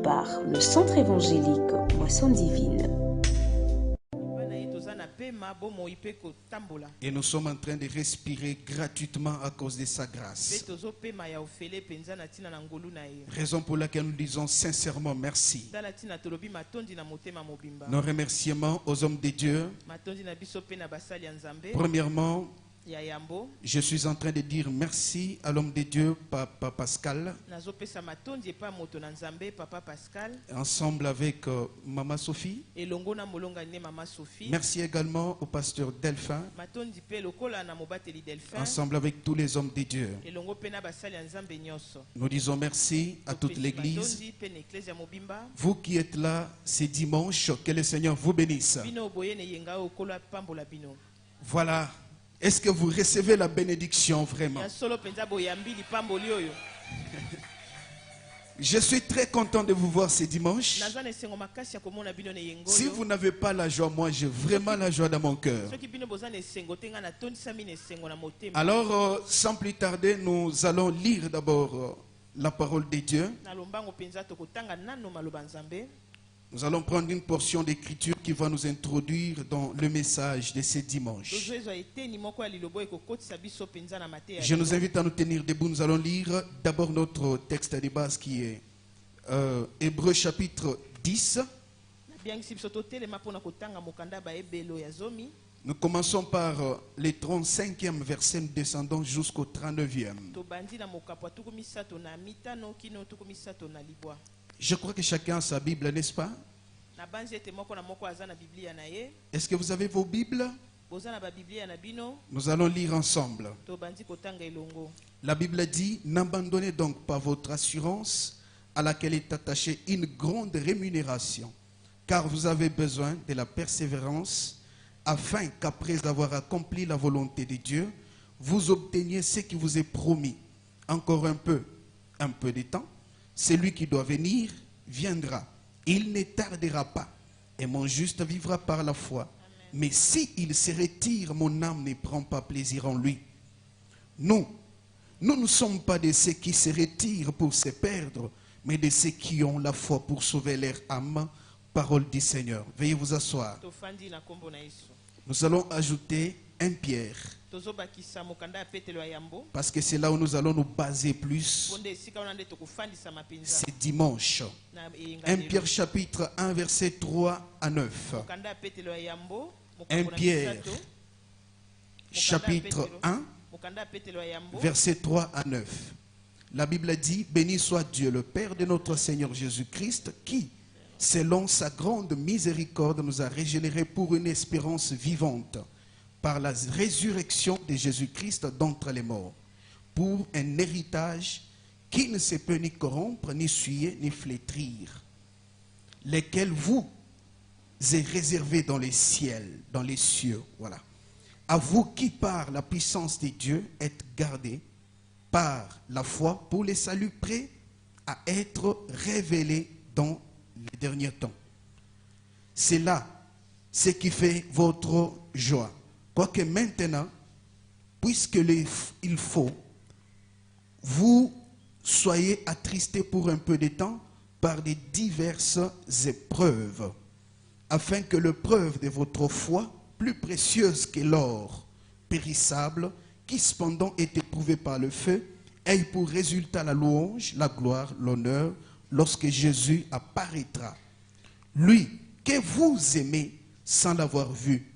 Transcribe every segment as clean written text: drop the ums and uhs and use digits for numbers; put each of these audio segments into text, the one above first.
par le Centre évangélique Moisson Divine. Et nous sommes en train de respirer gratuitement à cause de sa grâce. Raison pour laquelle nous disons sincèrement merci. Nos remerciements aux hommes de Dieu. Premièrement, je suis en train de dire merci à l'homme de Dieu, Papa Pascal, ensemble avec Maman Sophie. Merci également au pasteur Delphin, ensemble avec tous les hommes de Dieu. Nous disons merci à toute l'église. Vous qui êtes là ce dimanche, que le Seigneur vous bénisse. Voilà. Est-ce que vous recevez la bénédiction vraiment? Je suis très content de vous voir ce dimanche. Si vous n'avez pas la joie, moi j'ai vraiment la joie dans mon cœur. Alors, sans plus tarder, nous allons lire d'abord la parole de Dieu. Nous allons prendre une portion d'écriture qui va nous introduire dans le message de ce dimanche. Je nous invite à nous tenir debout. Nous allons lire d'abord notre texte de base qui est Hébreux chapitre 10. Nous commençons par le 35e verset, nous descendons jusqu'au 39e. Je crois que chacun a sa Bible, n'est-ce pas? Est-ce que vous avez vos Bibles? Nous allons lire ensemble. La Bible dit: n'abandonnez donc pas votre assurance à laquelle est attachée une grande rémunération, car vous avez besoin de la persévérance, afin qu'après avoir accompli la volonté de Dieu, vous obteniez ce qui vous est promis. Encore un peu de temps. Celui qui doit venir viendra. Il ne tardera pas. Et mon juste vivra par la foi. Amen. Mais si il se retire, mon âme ne prend pas plaisir en lui. Nous ne sommes pas de ceux qui se retirent pour se perdre, mais de ceux qui ont la foi pour sauver leur âme. Parole du Seigneur. Veuillez vous asseoir. Nous allons ajouter 1 Pierre. Parce que c'est là où nous allons nous baser plus ce dimanche. 1 Pierre chapitre 1 verset 3 à 9. 1 Pierre chapitre 1 verset 3 à 9. La Bible dit: béni soit Dieu le Père de notre Seigneur Jésus-Christ, qui selon sa grande miséricorde nous a régénérés pour une espérance vivante par la résurrection de Jésus-Christ d'entre les morts, pour un héritage qui ne se peut ni corrompre, ni souiller, ni flétrir, lesquels vous est réservé dans les cieux, voilà. À vous qui par la puissance de Dieu êtes gardés par la foi pour les saluts prêts à être révélés dans les derniers temps. C'est là ce qui fait votre joie. Quoique maintenant, puisque il faut, vous soyez attristés pour un peu de temps par des diverses épreuves, afin que l'épreuve de votre foi, plus précieuse que l'or périssable, qui cependant est éprouvé par le feu, ait pour résultat la louange, la gloire, l'honneur, lorsque Jésus apparaîtra. Lui que vous aimez sans l'avoir vu,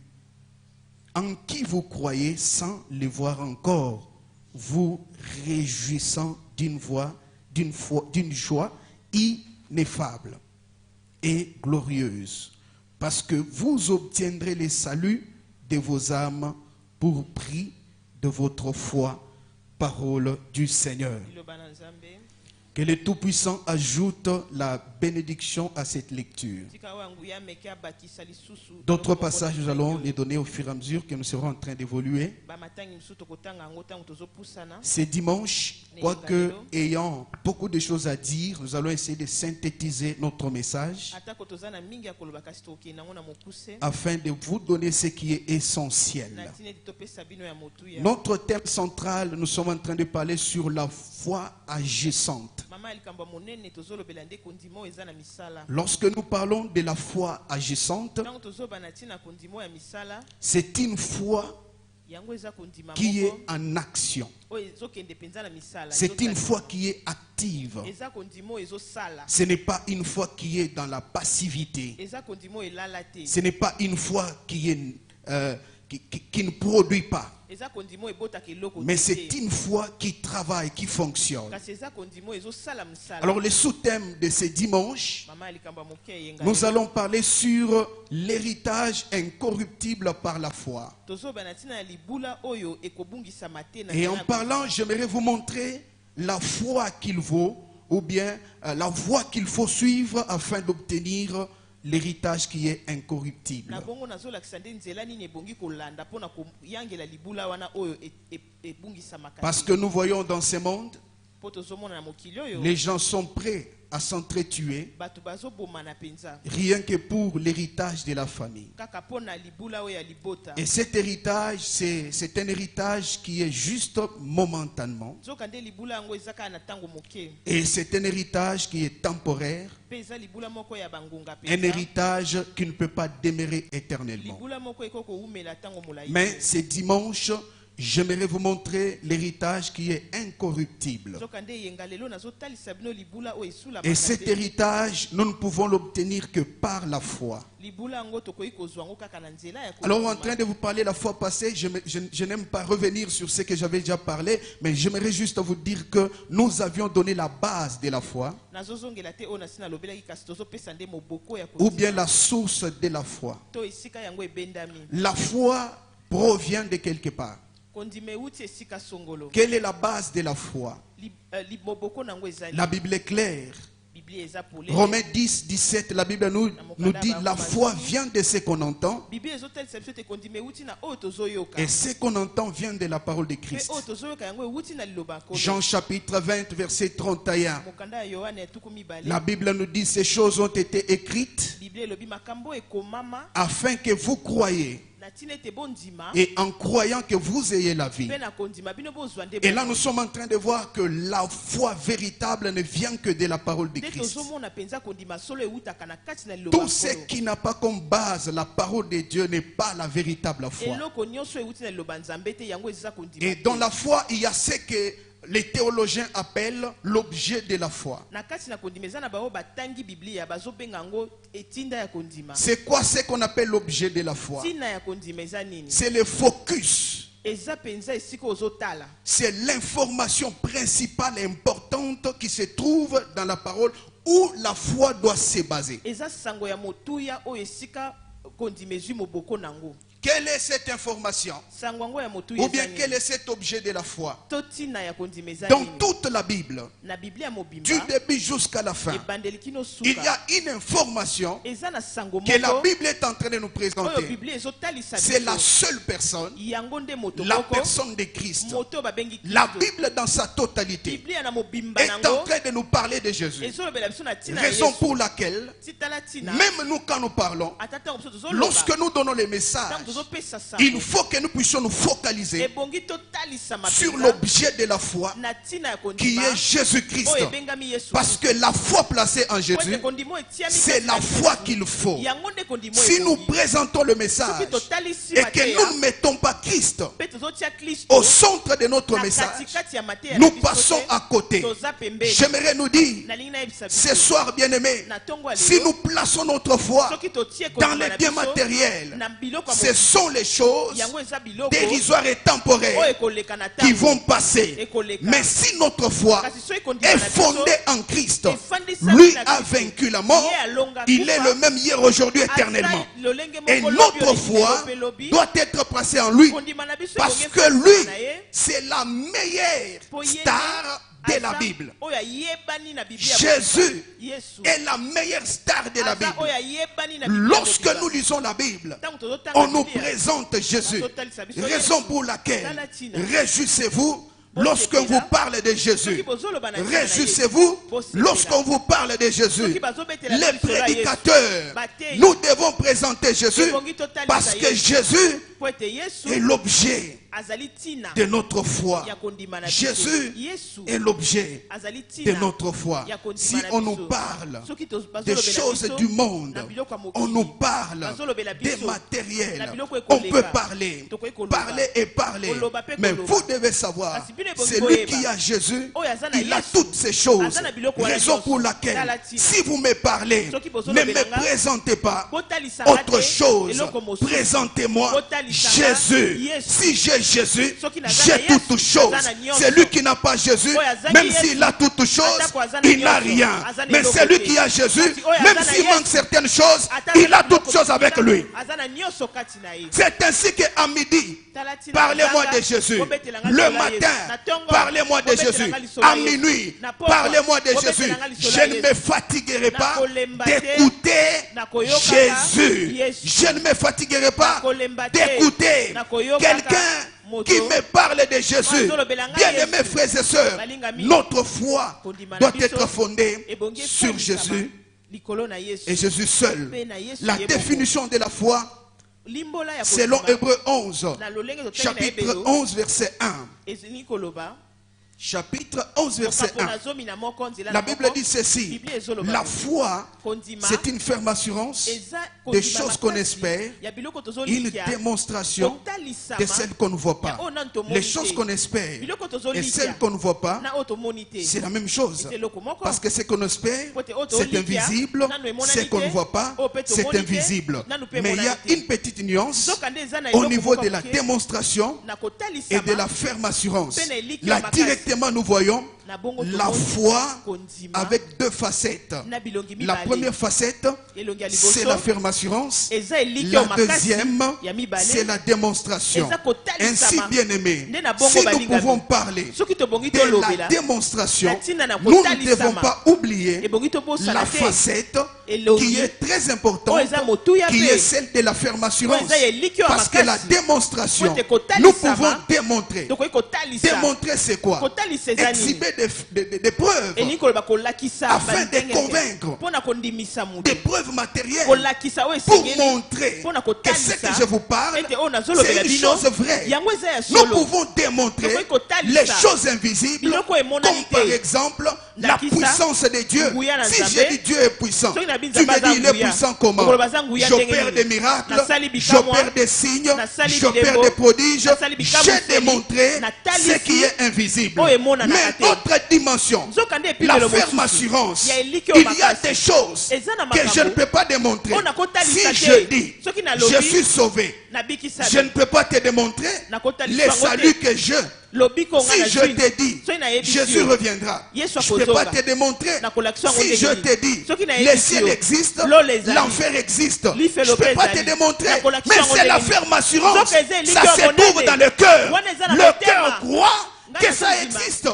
en qui vous croyez sans le voir encore, vous réjouissant d'une joie ineffable et glorieuse, parce que vous obtiendrez le salut de vos âmes pour prix de votre foi. Parole du Seigneur. Que le Tout-Puissant ajoute la bénédiction à cette lecture. D'autres passages, nous allons les donner au fur et à mesure que nous serons en train d'évoluer. Ce dimanche, quoique ayant beaucoup de choses à dire, nous allons essayer de synthétiser notre message afin de vous donner ce qui est essentiel. Notre thème central, nous sommes en train de parler sur la foi agissante. Lorsque nous parlons de la foi agissante, c'est une foi qui est en action. C'est une foi qui est active. Ce n'est pas une foi qui est dans la passivité. Ce n'est pas une foi qui ne produit pas. Mais c'est une foi qui travaille, qui fonctionne. Alors le sous-thème de ce dimanche, nous allons parler sur l'héritage incorruptible par la foi. Et en parlant, j'aimerais vous montrer la foi qu'il vaut, ou bien la voie qu'il faut suivre afin d'obtenir l'héritage qui est incorruptible. Parce que nous voyons dans ce monde, les gens sont prêts à s'entretuer rien que pour l'héritage de la famille. Et cet héritage, c'est un héritage qui est juste momentanément. Et c'est un héritage qui est temporaire. Un héritage qui ne peut pas demeurer éternellement. Mais ce dimanche, j'aimerais vous montrer l'héritage qui est incorruptible. Et cet héritage, nous ne pouvons l'obtenir que par la foi. Alors, en train de vous parler la fois passée, je n'aime pas revenir sur ce que j'avais déjà parlé, mais j'aimerais juste vous dire que nous avions donné la base de la foi, ou bien la source de la foi. La foi provient de quelque part. Quelle est la base de la foi? La Bible est claire. Romains 10, 17, la Bible nous dit la foi vient de ce qu'on entend. Et ce qu'on entend vient de la parole de Christ. Jean chapitre 20, verset 31. La Bible nous dit ces choses ont été écrites afin que vous croyiez. Et en croyant que vous ayez la vie. Et là nous sommes en train de voir que la foi véritable ne vient que de la parole de Christ. Tout ce qui n'a pas comme base la parole de Dieu n'est pas la véritable foi. Et dans la foi il y a ce que les théologiens appellent l'objet de la foi. C'est quoi ce qu'on appelle l'objet de la foi? C'est le focus. C'est l'information principale et importante qui se trouve dans la parole où la foi doit se baser. Quelle est cette information? Ou bien quel est cet objet de la foi? Dans toute la Bible, du début jusqu'à la fin, il y a une information que la Bible est en train de nous présenter. C'est la seule personne, la personne de Christ. La Bible dans sa totalité est en train de nous parler de Jésus. Raison pour laquelle, même nous quand nous parlons, lorsque nous donnons les messages, il faut que nous puissions nous focaliser sur l'objet de la foi qui est Jésus-Christ. Parce que la foi placée en Jésus, c'est la foi qu'il faut. Si nous présentons le message et que nous ne mettons pas Christ au centre de notre message, nous passons à côté. J'aimerais nous dire ce soir, bien-aimés, si nous plaçons notre foi dans les biens matériels, ce sont les choses dérisoires et temporaires qui vont passer. Mais si notre foi est fondée en Christ, lui a vaincu la mort, il est le même hier, aujourd'hui, éternellement. Et notre foi doit être placée en lui parce que lui, c'est la meilleure star de la Bible. Jésus est la meilleure star de la Bible. Lorsque nous lisons la Bible, on nous présente Jésus. Raison pour laquelle réjouissez-vous lorsqu'on vous parle de Jésus. Réjouissez-vous lorsqu'on vous parle de Jésus. Les prédicateurs, nous devons présenter Jésus parce que Jésus est l'objet de notre foi. Jésus est l'objet de notre foi. Si on nous parle des choses du monde, on nous parle des matériels, on peut parler et parler. Mais vous devez savoir, c'est lui qui a Jésus, il a toutes ces choses. Raison pour laquelle, si vous me parlez, ne me présentez pas autre chose. Présentez-moi Jésus. Si j'ai Jésus, j'ai toutes choses. C'est lui qui n'a pas Jésus, même s'il a toutes choses, il n'a rien. Mais c'est lui qui a Jésus, même s'il manque certaines choses, il a toutes choses avec lui. C'est ainsi qu'à midi, parlez-moi de Jésus. Le matin, parlez-moi de Jésus. À minuit, parlez-moi de Jésus. Je ne me fatiguerai pas d'écouter Jésus. Je ne me fatiguerai pas d'écouter quelqu'un qui me parle de Jésus. Bien-aimés frères et sœurs, notre foi doit être fondée sur Jésus et Jésus seul. La définition de la foi, selon Hébreux 11, chapitre 11, verset 1. Chapitre 11, verset 1. La Bible dit ceci: la foi, c'est une ferme assurance des choses qu'on espère, une démonstration de celles qu'on ne voit pas. Les choses qu'on espère et celles qu'on ne voit pas, c'est la même chose. Parce que ce qu'on espère, c'est invisible. Ce qu'on ne voit pas, c'est invisible. Mais il y a une petite nuance au niveau de la démonstration et de la ferme assurance. La direction, nous voyons la foi avec deux facettes. La première facette, c'est la ferme assurance. La deuxième, c'est la démonstration. Ainsi, bien aimé, si nous pouvons parler de la démonstration, nous ne devons pas oublier la facette qui est très importante, qui est celle de la ferme assurance. Parce que la démonstration, nous pouvons démontrer. Démontrer, c'est quoi? Exhiber des preuves afin de convaincre, des preuves matérielles pour montrer que ce que je vous parle, c'est une chose vraie. Nous pouvons démontrer les choses invisibles, comme par exemple la puissance de Dieu. Si j'ai dit Dieu est puissant, tu me dis il est puissant comment? J'opère des miracles, j'opère des signes, j'opère des prodiges. J'ai démontré ce qui est invisible. Mais autre dimension, la ferme assurance, il y a des choses que je ne peux pas démontrer. Si je dis je suis sauvé, je ne peux pas te démontrer le salut que je. Si je te dis Jésus reviendra, je ne peux pas te démontrer. Si je te dis le ciel existe, l'enfer existe, je ne peux pas te démontrer. Mais c'est la ferme assurance. Ça se trouve dans le cœur. Le cœur croit que ça existe.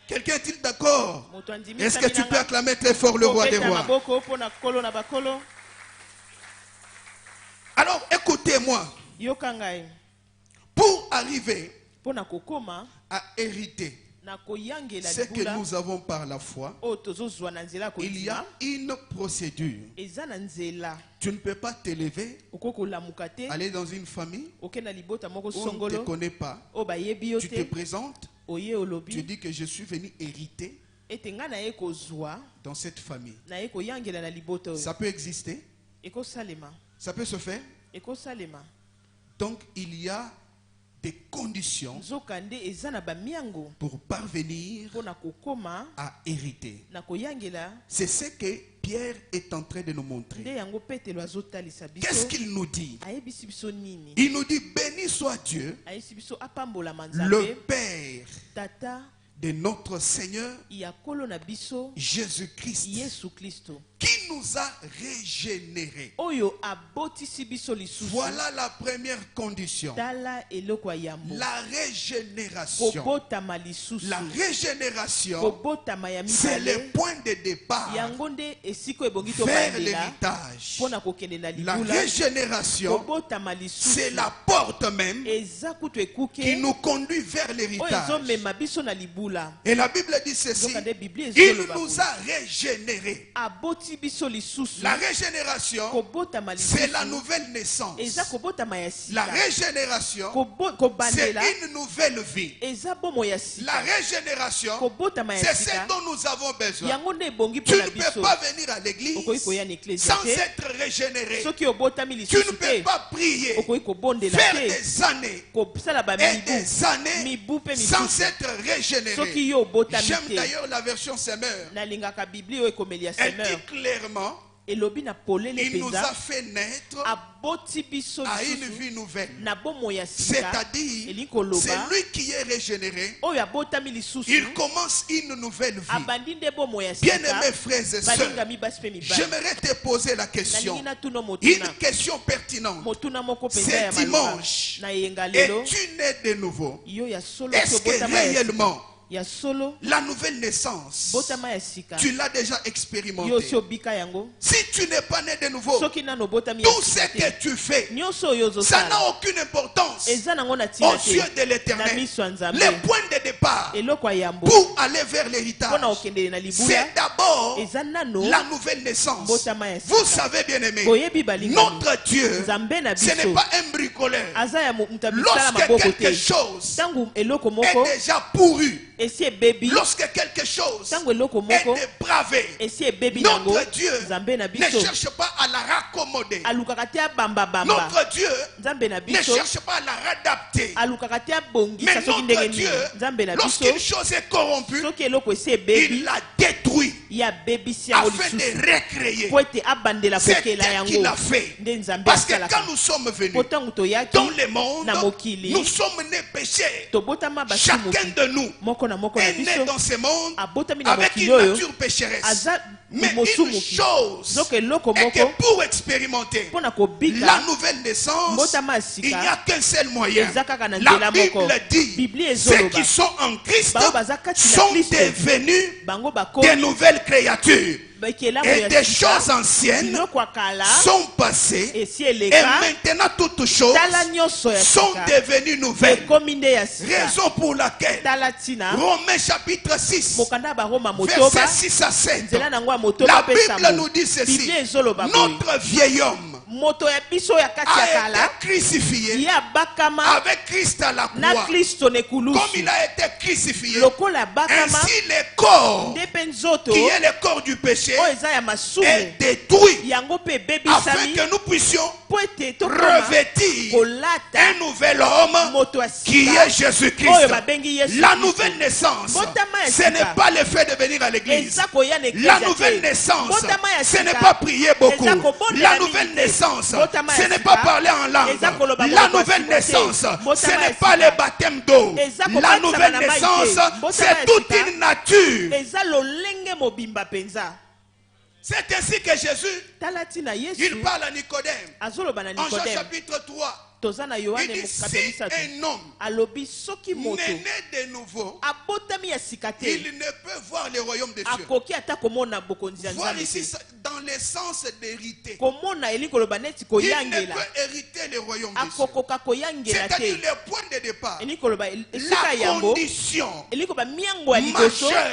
Quelqu'un est-il d'accord? Est-ce que tu peux acclamer très fort le roi des rois? Alors écoutez-moi. Pour arriver à hériter ce que nous avons par la foi, il y a une procédure. Tu ne peux pas t'élever, aller dans une famille où on ne te connaît pas. Tu te présentes, tu dis que je suis venu hériter dans cette famille. Ça peut exister, ça peut se faire. Donc il y a des conditions pour parvenir à hériter. C'est ce que Pierre est en train de nous montrer. Qu'est-ce qu'il nous dit? Il nous dit: béni soit Dieu, le Père de notre Seigneur Jésus-Christ, qui nous a régénérés. Voilà la première condition. La régénération. La régénération, c'est le point de départ vers l'héritage. La régénération, c'est la porte même qui nous conduit vers l'héritage. Et la Bible dit ceci: il nous a régénérés. La régénération, c'est la nouvelle naissance. La régénération, c'est une nouvelle vie. La régénération, c'est ce dont nous avons besoin. Tu ne peux pas venir à l'église sans être régénéré. Tu ne peux pas prier, faire des années et des années sans être régénéré. J'aime d'ailleurs la version Semeur. Elle dit clairement, il nous a fait naître à une vie nouvelle. C'est-à-dire, c'est lui qui est régénéré. Il commence une nouvelle vie. Bien-aimés frères et sœurs, j'aimerais te poser la question. Une question pertinente. C'est dimanche. Es-tu né de nouveau? Est-ce que réellement la nouvelle naissance, tu l'as déjà expérimenté? Si tu n'es pas né de nouveau, tout ce que tu fais, ça n'a aucune importance aux yeux de l'Éternel. Le point de départ pour aller vers l'héritage, c'est d'abord la nouvelle naissance. Vous savez, bien aimé, notre Dieu, ce n'est pas un bricoleur. Lorsque quelque chose est déjà pourru, lorsque quelque chose est dépravé, notre Dieu ne cherche pas à la raccommoder. Notre Dieu ne cherche pas à la réadapter. Mais notre Dieu, lorsqu'une chose est corrompue, il la détruit afin de recréer. C'est elle qui l'a fait. Parce que quand nous sommes venus dans le monde, nous sommes nés péchés. Chacun de nous est né dans ce monde avec une nature pécheresse. Mais une chose est que pour expérimenter la nouvelle naissance, il n'y a qu'un seul moyen. La Bible dit, ceux qui sont en Christ sont devenus des nouvelles créatures. Et des choses anciennes sont passées et maintenant toutes choses sont devenues nouvelles. Raison pour laquelle Romains chapitre 6 verset 6 à 7, la Bible nous dit ceci: notre vieil homme a été crucifié avec Christ à la croix. Comme il a été crucifié, ainsi le corps qui est le corps du péché est détruit afin que nous puissions revêtir un nouvel homme qui est Jésus-Christ. La nouvelle naissance, ce n'est pas le fait de venir à l'église. La nouvelle naissance, ce n'est pas prier beaucoup. La nouvelle naissance, ce n'est pas parler en langue. La nouvelle naissance, ce n'est pas le baptême d'eau. La nouvelle naissance, c'est toute une nature. C'est ainsi que Jésus, il parle à Nicodème. En Jean chapitre 3, il dit, si un homme né de nouveau, il ne peut voir le royaume des cieux. Voir ici dans le sens d'hériter. Il ne peut hériter le royaume des cieux. C'est-à-dire le point de départ, la condition majeure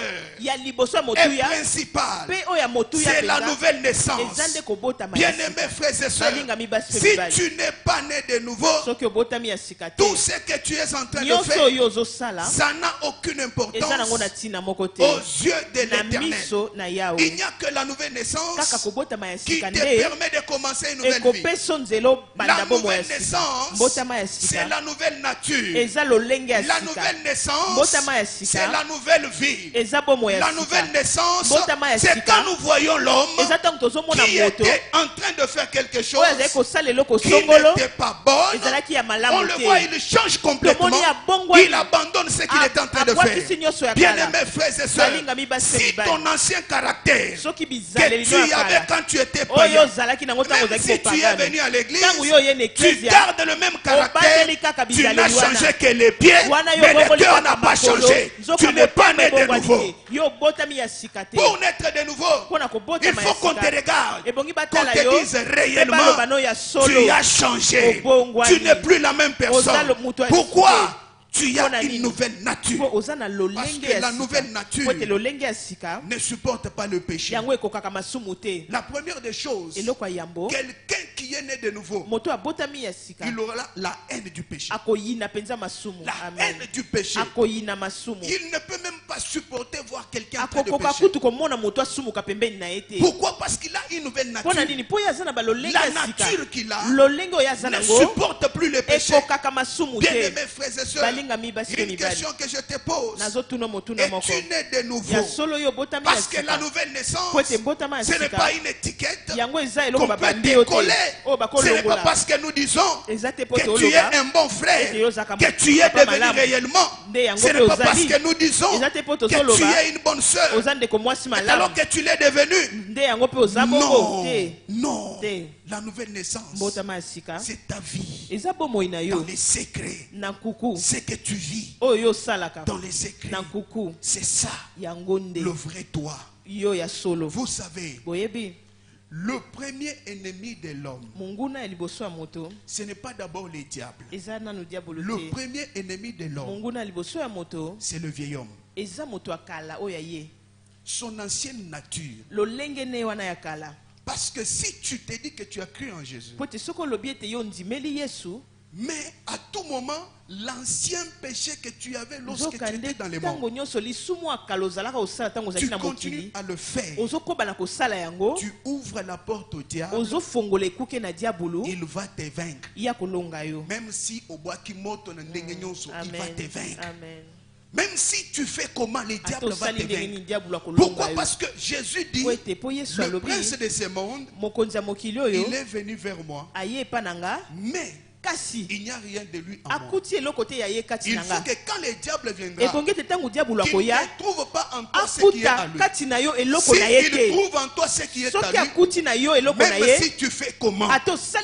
et principale, c'est la nouvelle naissance. Bien-aimés frères et sœurs, si tu n'es pas né de nouveau, tout ce que tu es en train de faire, ça n'a aucune importance aux yeux de l'Éternel. Il n'y a que la nouvelle naissance qui te permet de commencer une nouvelle vie. La nouvelle naissance, c'est la nouvelle nature. La nouvelle naissance, c'est la nouvelle vie. La nouvelle naissance, c'est quand nous voyons l'homme qui était en train de faire quelque chose qui n'était pas bon. On le voit, il change complètement. Il abandonne ce qu'il est en train de faire. Bien-aimés frères et sœurs, si ton ancien caractère que tu avais quand tu étais païen, même si tu es venu à l'église, tu gardes le même caractère, tu n'as changé que les pieds, mais le cœur n'a pas changé. Tu n'es pas né de nouveau. Pour naître de nouveau, il faut qu'on te regarde, qu'on te dise réellement, tu as changé. Tu n'es plus la même personne. Pourquoi? Tu as une nouvelle nature. Parce que la nouvelle nature ne supporte pas le péché. La première des choses, quelqu'un qui est né de nouveau, il aura la haine du péché. La haine du péché. Il ne peut même pas supporter voir quelqu'un en train de pécher. Pourquoi? Parce qu'il a une nouvelle nature. La nature qu'il a ne supporte plus le péché. Bien-aimés frères et sœurs, une question que je te pose: es-tu né de nouveau? Parce que la nouvelle naissance, ce n'est pas une étiquette qu'on peut te coller. Ce n'est pas parce que nous disons que tu es un bon frère que tu es devenu réellement. Ce n'est pas parce que nous disons que tu es une bonne sœur alors que tu l'es devenu. Non, non. La nouvelle naissance, c'est ta vie dans les secrets. Ce que tu vis dans les secrets, c'est ça le vrai toi. Vous savez, le premier ennemi de l'homme, ce n'est pas d'abord le diable. Le premier ennemi de l'homme, c'est le vieil homme. Son ancienne nature. Parce que si tu te dis que tu as cru en Jésus, mais à tout moment, l'ancien péché que tu avais lorsque tu étais dans les morts, tu continues à le faire. Tu ouvres la porte au diable. Il va te vaincre. Même si au bois qui monte, il va te vaincre. Même si tu fais comment, le diable va te vaincre. Pourquoi? Parce que Jésus dit, le prince de ce monde, il est venu vers moi, mais il n'y a rien de lui en moi. Il faut que quand le diable viendra, qu'il ne trouve pas en toi ce qui est à lui. S'il trouve en toi ce qui est à lui, même si tu fais comment,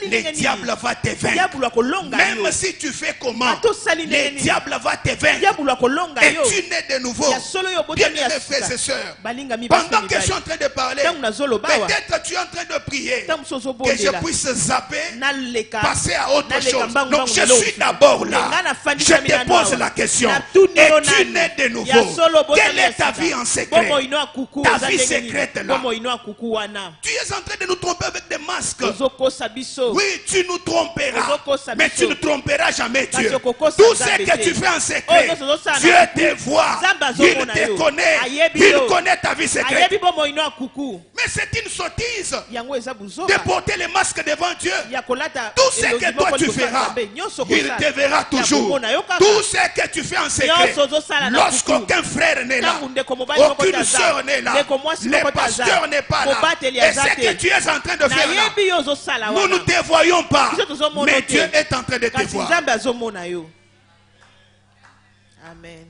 le diable va te vaincre. Même si tu fais comment, le diable va te vaincre. Et tu nais de nouveau. Bien mes frères et sœurs, pendant que je suis en train de parler, peut-être tu es en train de prier que je puisse zapper, passer à autre chose. Donc je suis d'abord là. Je te pose la question: es-tu né de nouveau? Quelle est ta vie en secret? Ta vie secrète là. Tu es en train de nous tromper avec des masques. Oui, tu nous tromperas, mais tu ne tromperas jamais Dieu. Tout ce que tu fais en secret, Dieu te voit, il te connaît, il connaît ta vie secrète. Mais c'est une sottise de porter les masques devant Dieu. Tout ce que toi tu feras, il te verra toujours. Tout ce que tu fais en secret, lorsqu'aucun frère n'est là, aucune soeur n'est là, le pasteur n'est pas là, et ce que tu es en train de faire là, nous ne te voyons pas, mais Dieu est en train de te voir. Amen.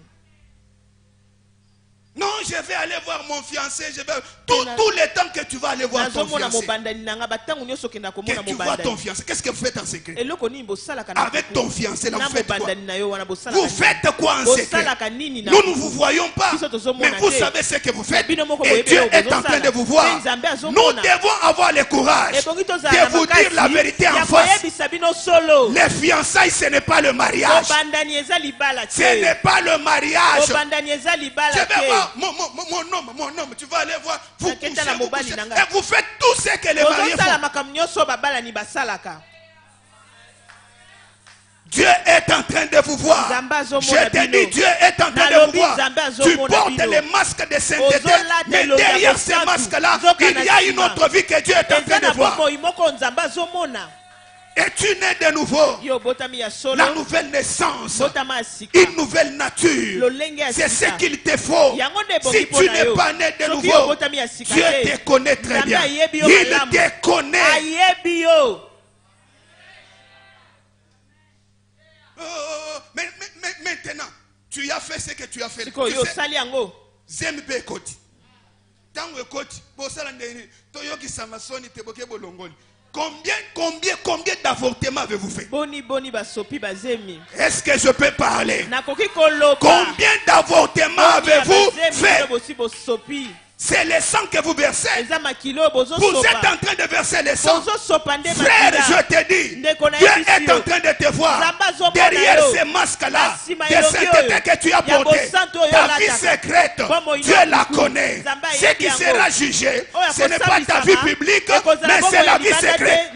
Non, je vais aller voir mon fiancé. Je vais tout le temps que tu vas aller voir ton fiancé. Que tu vois ton fiancé. Qu'est-ce que vous faites en secret? Avec ton fiancé, là, vous faites quoi? Vous faites quoi en secret? Nous ne vous voyons pas, mais vous savez ce que vous faites. Et Dieu est en train de vous voir. Nous devons avoir le courage de vous dire la vérité en face. Les fiançailles, ce n'est pas le mariage. Ce n'est pas le mariage. Je vais voir mon homme, tu vas aller voir, vous couchez, et vous faites tout ce que les mariés font. Dieu est en train de vous voir. Je te dis, Dieu est en train de vous voir. Tu portes les masques de sainteté, mais derrière ces masques-là, il y a une autre vie que Dieu est en train de voir. Et tu nais de nouveau. La nouvelle naissance, une nouvelle nature, c'est ce qu'il te faut. Si tu n'es pas né de nouveau, Dieu te connaît très bien. Il te connaît. Mais maintenant, tu as fait ce que tu as fait. Zembe koti. Tango koti. Combien d'avortements avez-vous fait? Est-ce que je peux parler? Combien d'avortements avez-vous fait? C'est le sang que vous versez. Vous êtes en train de verser le sang. Frère, je te dis, Dieu est en train de te voir. Derrière ces masques-là, de sainteté que tu as porté, ta vie secrète, Dieu la connaît. Ce qui sera jugé, ce n'est pas ta vie publique, mais c'est la vie secrète.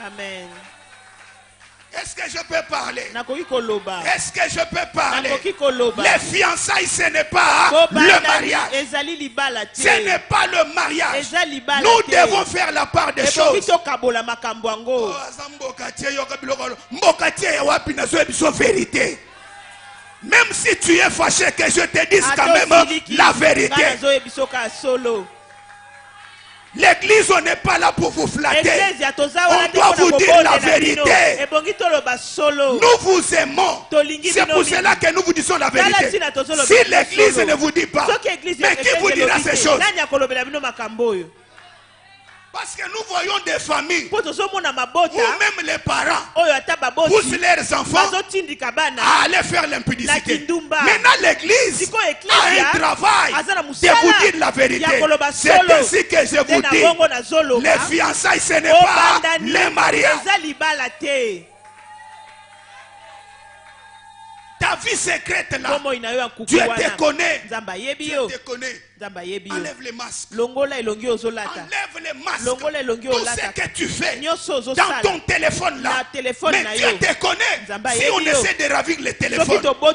Amen. Est-ce que je peux parler? Est-ce que je peux parler? Les fiançailles, ce n'est pas le mariage. Ce n'est pas le mariage. Nous devons faire la part des choses. Vérité. Même si tu es fâché, que je te dise quand même la vérité. L'église, on n'est pas là pour vous flatter. On doit vous dire la vérité. Nous vous aimons. C'est pour cela que nous vous disons la vérité. Si l'église ne vous dit pas, mais qui vous dira ces choses? Parce que nous voyons des familles où même les parents poussent leurs enfants à aller faire l'impudicité. Maintenant l'église a un travail de vous dire la vérité. C'est ainsi que je vous dis, les fiançailles ce n'est pas les mariages. Ta vie secrète là, Dieu te connaît. Dieu te connaît. Enlève les masques. Enlève les masques. Tout ce que tu fais dans ton téléphone là, mais Dieu te connaît. Si on essaie de ravir les téléphones, vos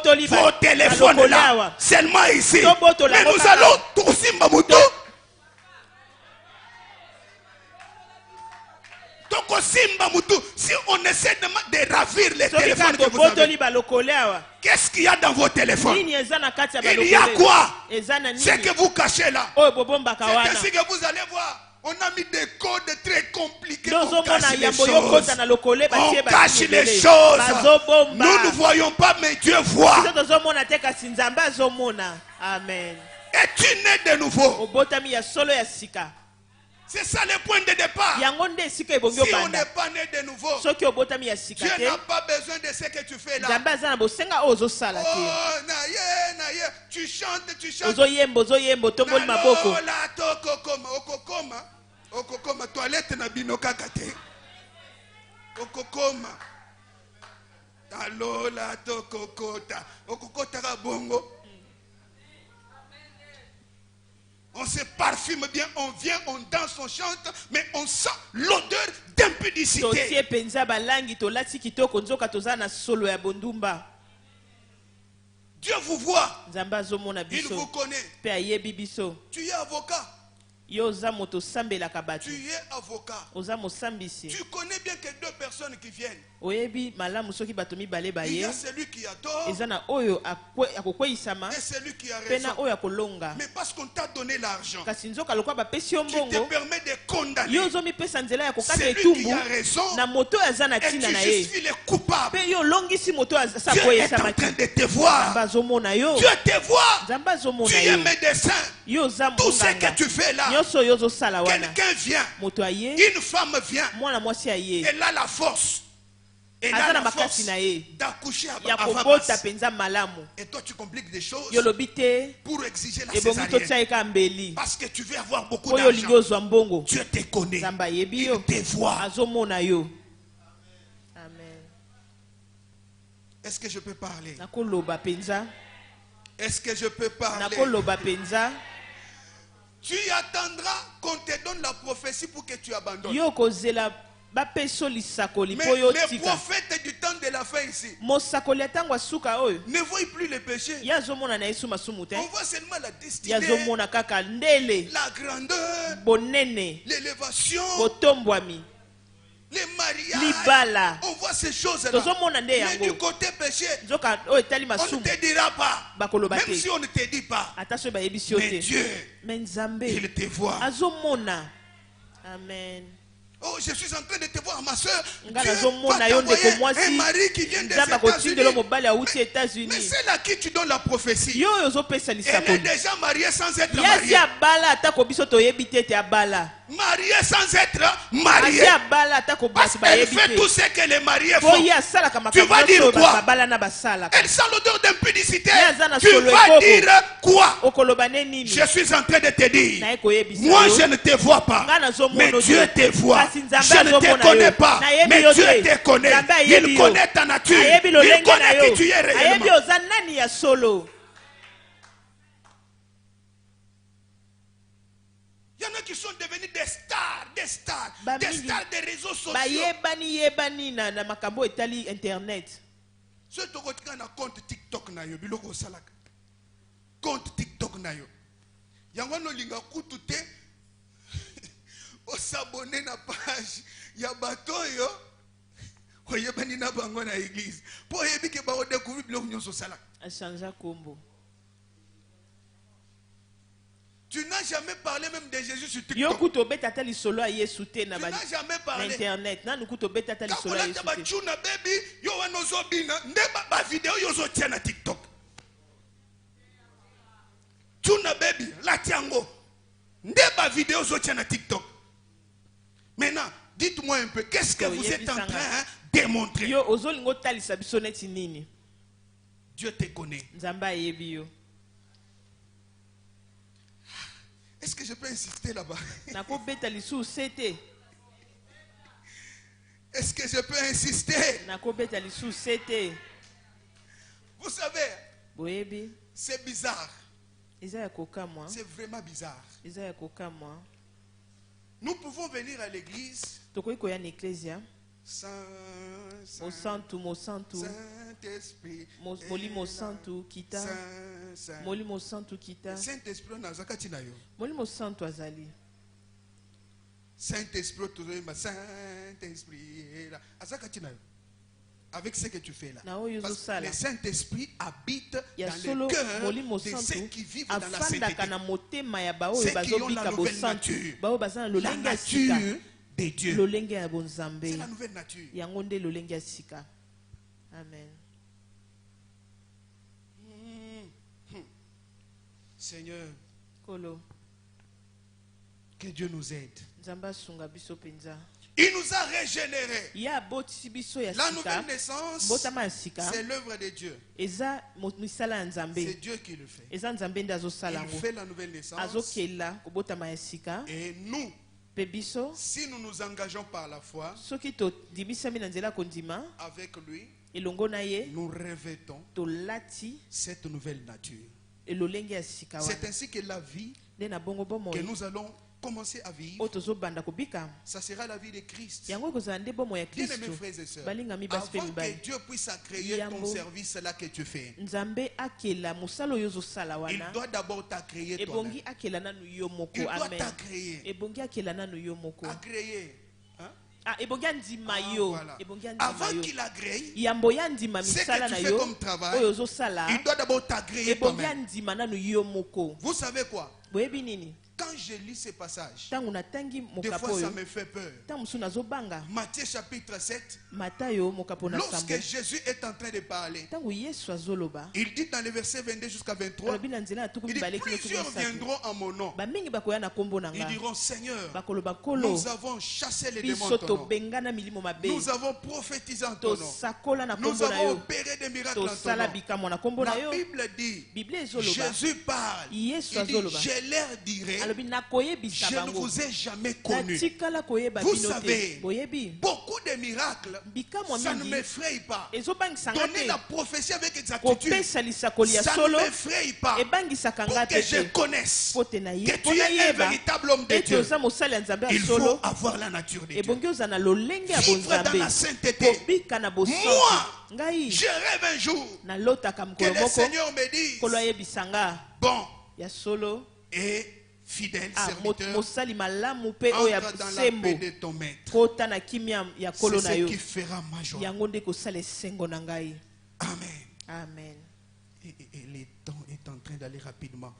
téléphones là, seulement ici, mais nous allons tout simbamuto. Si on essaie de ravir les téléphones que vous avez, qu'est-ce qu'il y a dans vos téléphones? Il y a quoi? C'est que vous cachez là. C'est ainsi que vous allez voir. On a mis des codes très compliqués. On cache les choses. On cache les choses. Nous ne voyons pas, mais Dieu voit. Amen. Et tu nais de nouveau. C'est ça le point de départ. Si on n'est pas né de nouveau, Dieu n'a pas besoin de ce que tu fais là. Oh, naye, tu chantes, tu chantes. Okokoma, toilette na bino kakate. Okokoma. Alola tokokota. Okokota kabongo. On se parfume bien, on vient, on danse, on chante, mais on sent l'odeur d'impudicité. Dieu vous voit. Il vous connaît. Tu es avocat. Tu es avocat. Tu connais bien que deux personnes qui viennent. Il y a celui qui a tort et celui qui a raison. Mais parce qu'on t'a donné l'argent, qui te permet de condamner celui qui a raison et tu justifies les coupables. Dieu est en train de te voir. Dieu te voit. Tu es médecin. Tout ce que tu fais là, quelqu'un vient, une femme vient, elle a la force. Elle a la force d'accoucher avant. Et toi tu compliques des choses pour exiger la césarienne. Parce que tu veux avoir beaucoup d'argent. Dieu te connaît. Il te voit. Est-ce que je peux parler? Est-ce que je peux parler? Tu attendras qu'on te donne la prophétie pour que tu abandonnes. Mais les prophètes du temps de la fin ici ne voient plus les péchés. On voit seulement la destinée, la grandeur, l'élévation, les mariages. On voit ces choses-là. Mais du côté péché, on ne te dira pas. Même si on ne te dit pas. Mais Dieu, il te voit. Amen. Oh, je suis en train de te voir, ma soeur. Dieu nga va nazomona yo t'envoyer ndeko mwasi un mari qui vient des nzambe akotindela États-Unis. mobali awuti Mais États-Unis celle à qui tu donnes la prophétie, yo oyo ozopesa elle est lisakoli déjà mariée sans être ye mariée. asi abala atako biso toyebi te ete abala Mariée sans être mariée. asi abala atako Parce bato qu'elle bayebi fait tout te ce que les mariés po font. ye asalaka Tu vas makambo dire nyonso quoi? babala na basalaka Elle sent l'odeur d'impudicité. Ye aza na Tu solo vas ekoko. dire quoi? okoloba ne nini Je suis en train de te dire. naye koyebisa Moi, yo je ne te vois pas. nga nazomona Mais yo Dieu te. te voit. Kasi Nzambe Je ne te azomona connais yo. pas. Nayebi Mais yo Dieu te. te connaît. Nzambe ayebi Il yo. connaît ta nature. ayebi Il lolenge na connaît yo qui tu es ayebi réellement. oza nani ya solo Il y en a qui sont devenus des stars des stars des réseaux sociaux. bayebani na makambo etali internet Ceux qui ont un compte TikTok na yo, biloko salaka. Compte TikTok na yo. Yango no linga kutu te. O s'abonner na page ya bato yo. Oyebani na bango na église. Po yebi ke ba o découvrir biloko nyonso salaka. achangea kombo Tu n'as jamais parlé même de Jésus sur yo TikTok. kuta obeta ata lisolo ya yesu te Tu n'as jamais na parlé. internet nanu kuta obeta ata lisolo ya Kakolata yesu ba te chuna baby yo wana ozobina nde ba vidéo yo zotia na TikTok. Chuna baby la tiango nde ba vidéo zotia na TikTok. Maintenant, dites-moi un peu, qu'est-ce que vous êtes en train de démontrer? yo ozolinga otalisa biso neti nini Dieu te connaît. nzambe ayebi yo Est-ce que je peux insister là-bas? nakobeta lisusu se te Est-ce que je peux insister? nakobeta lisusu se te Vous savez, boyebi c'est bizarre. eza ya kokamwa C'est vraiment bizarre. eza ya kokamwa Nous pouvons venir à l'église tokoki koya na eklesia Saint-Esprit, molimo santu kita molimo santu kita Saint-Esprit, nazakati na yo. molimo santu azali Saint-Esprit, Saint-Esprit, azakati na yo. Avec ce que tu fais là. Parce que le Saint-Esprit habite dans le cœur de ceux qui vivent dans la sainteté. Ceux qui ont la nouvelle nature. La nature de Dieu. C'est la nouvelle nature. Amen. Seigneur, Kolo. que Dieu nous aide. Nzamba sunga biso penza. Il nous a régénérés. Ya boti biso ya La sika. nouvelle naissance, Botama ya sika. c'est l'œuvre de Dieu. Eza misala ya Nzambe. C'est Dieu qui le fait. Eza Nzambe nde azosala Il yango. fait la nouvelle naissance. Azokela kobotama ya sika. Et nous, Pe biso si nous nous engageons par la foi soki todimisami na nzela kondima avec lui, elongo na ye nous revêtons tolati cette nouvelle nature. elolenge ya sika C'est wana ainsi que la vie nde na bongo que bomoi nous allons commencer à vivre, oyo tozobanda kobika ça sera la vie de Christ. yango ekozala nde bomoi ya Bien aimés kristu frères et sœurs, balingami basi mpe avant que mibali Dieu puisse agréer ton Yambo. service là que tu fais, nzambe akela mosala oyo ozosala il wana doit d'abord t'agréer toi-même. ebongi akela nanu yo moko Il doit amen t'agréer. ebongi akela nanu yo moko Agréer. Hein? ah ebongi andima Ah, yo voilà. ebongi andima Avant yo qu'il agrée, yambo ya ndima ce misala que na tu fais yo comme travail, oyo ozosala il doit d'abord t'agréer ebongi toi-même. andima nanu yo moko Vous savez quoi? boyebi nini Quand je lis ces passages, ntango natangi des mokapo fois ça oyo me fait peur. ntango mosusu nazobanga Matthieu chapitre 7, matayo mokapo na lorsque sambo Jésus est en train de parler, ntango yesu azoloba il dit dans les versets 22 jusqu'à 23, alobi na nzela ya tuku il dit mibale kino tuku plusieurs misato viendront en mon nom. bamingi bakoya na nkombo na Ils nga diront, Seigneur, bakoloba nkolo nous avons chassé les démons biso en ton nom. tobengana milimo mabe Nous avons prophétisé en ton nom. tosakola na Nous nkombo na avons yo opéré des miracles en ton tosala nom. bikamwa na nkombo na La yo Bible dit, biblia ezoloba Jésus parle. Yesu Il dit, azoloba. je leur dirai, alobi nakoyebisa je ne bango vous ai jamais connu. natikala koyeba Vous bino savez, te boyebi beaucoup de miracles, bikamwa ça ne mingi m'effraie pas. ezobangisanga Donner la te prophétie avec exactitude, kopesa lisakoli ya ça ne solo m'effraie pas. ebangisaka Pour nga que te je te connaisse po te na que ye tu mpo es un nayeba véritable homme de ete Dieu, oza mosali ya nzambe ya il faut solo avoir la nature de Dieu. ebongi oza na lolenge ya Vivre dans bonzambe la sainteté. kobika na bosantu Moi, ngai je rêve un jour nalotaka que mokolo le moko Seigneur me dise, kolo ayebisa nga bon ya solo et fidèle ah, serviteur, mosali malamu mpe oyo ya entre dans la sembo paix de ton maître. kota na kimia ya kolo C'est na ce yo qui fera ma joie. yango nde kosala esengo na ngai Amen. amen Et le temps est en train d'aller rapidement.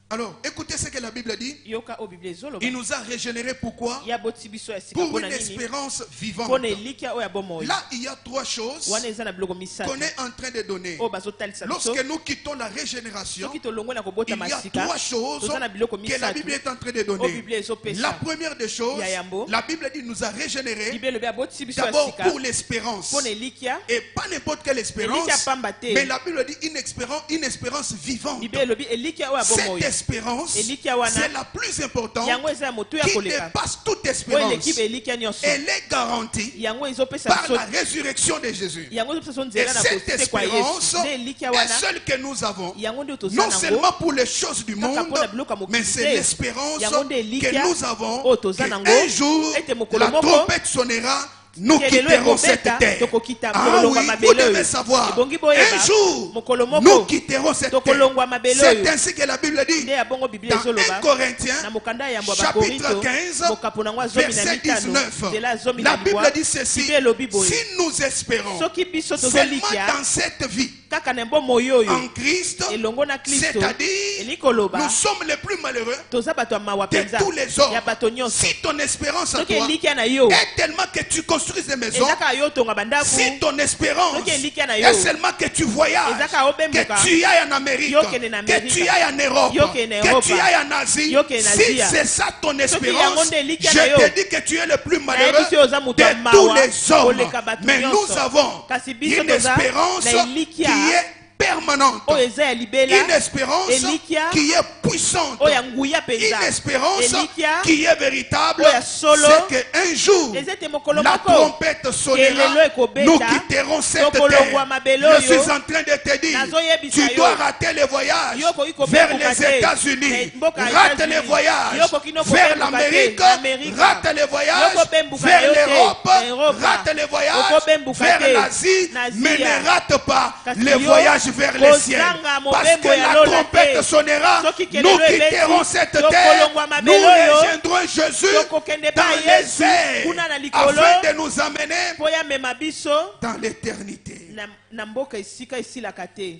Alors, écoutez ce que la Bible dit. Yoka o Bible ezoloba. Il nous a régénérés pourquoi? Ya boti biso ya sika Pour pona une nini? espérance vivante. Pona elikia o ya bomoyi. Là, il y a trois choses Wana eza na biloko misatu. qu'on est en train de donner. O bazotalisa biso. Lorsque nous quittons la régénération, Soki tolongwe na kobota il y a masika. trois choses Toza na biloko que la misatu. Bible est en train de O donner. Bible ezopesa. La première des choses, Ya yambo. la Bible dit nous a régénérés Bible lobi aboti biso ya d'abord sika. pour l'espérance. Pona elikia. Et pas n'importe quelle espérance, Elikia pamba te. mais la Bible dit une espérance vivante. Bible lobi elikia o ya Cette bomoyi. espérance, Elikia wana. c'est la plus importante Yango eza ya moto ya qui koleka. dépasse toute O espérance. eleki elikia nyonso. Elle est garantie Yango ezopesa par biso. la résurrection de Jésus. Yango ezopesa biso Et nzela na cette kosite kwa espérance Yesu. Nde elikia est wana. celle que nous avons, Yango nde toza non nango. seulement pour les choses du monde, mpona biloko ya mokili mais c'est te. l'espérance Yango nde elikia que nous avons oyo toza qu'un nango. jour Ete mokolo la moko. trompette sonnera, nous Kelelo quitterons cette ekobeta, terre. tokokita Ah mokolongwa oui, mabele vous devez oyo. savoir, Ebongi boyeba, un jour, mokolo moko, nous quitterons cette terre. tokolongwa mabele C'est oyo. ainsi que la Bible dit Nde ya bongo Biblia dans ezoloba. 1 Corinthiens, Na mokanda ya mbwa chapitre bakorinto 15, mokapo nango ya zomi na verset mitano 19. nzela zomi La na libwa. Bible dit ceci, Bible elobi boye. si nous espérons Soki biso seulement tozolikia dans cette vie, kaka na mbomoyi oyo en Christ, elongo na Kristo c'est-à-dire eli koloba nous sommes les plus malheureux toza bato ya mawa de mpenza tous les hommes. ya bato nyonso. Si ton espérance en Soki toi elikia na yo est tellement que tu construises des maisons, ezaka yo tonga bandako. si ton espérance Soki elikia na yo est seulement que tu voyages, ezaka obembuka. que tu ailles en Amérique, Yo kende na que Amerika. tu ailles en Europe, Yo kende que Europa. tu ailles en Asie, Yo kende si Asia. c'est ça ton yango espérance, nde elikia je na yo. te dis que tu es le plus malheureux Nayebi si oza moto ya de mawa, tous les hommes. koleka bato Mais nyonso. nous avons Kasi biso une toza espérance na qui elikia est permanente, oyo eza ya libela une espérance elikia qui est puissante, oyo ya nguya une mpenza espérance elikia qui est véritable. oyo ya solo. C'est qu'un jour eza ete mokolo la moko trompette sonnera, kelelo ekobeta, nous quitterons cette tokolongwa terre. mabele Je oyo. suis en train de te dire, Nazoyebisa tu yo. dois rater les voyages Yo koki kobebuka vers les te. États-Unis, Mboka ya rate États-Unis. les voyages Yo koki no vers kobebuka l'Amérique, te. Amerika. rate les voyages Yo kobebuka vers yo te. l'Europe, Europa. rate les voyages Okobebuka vers te. l'Asie, Nasia. mais ne rate pas Kasi les yo voyages vers les cieux. kozanga Parce mobembo que ya la lola trompette te. sonnera, Soki nous kelelo ebeti, quitterons cette terre, tokolongwa nous mabele oyo. rejoindrons Jésus Tokokende dans pa les Yesu, airs kuna na likolo. afin de nous amener mpo ya mema biso dans l'éternité. na mboka esika esilaka te.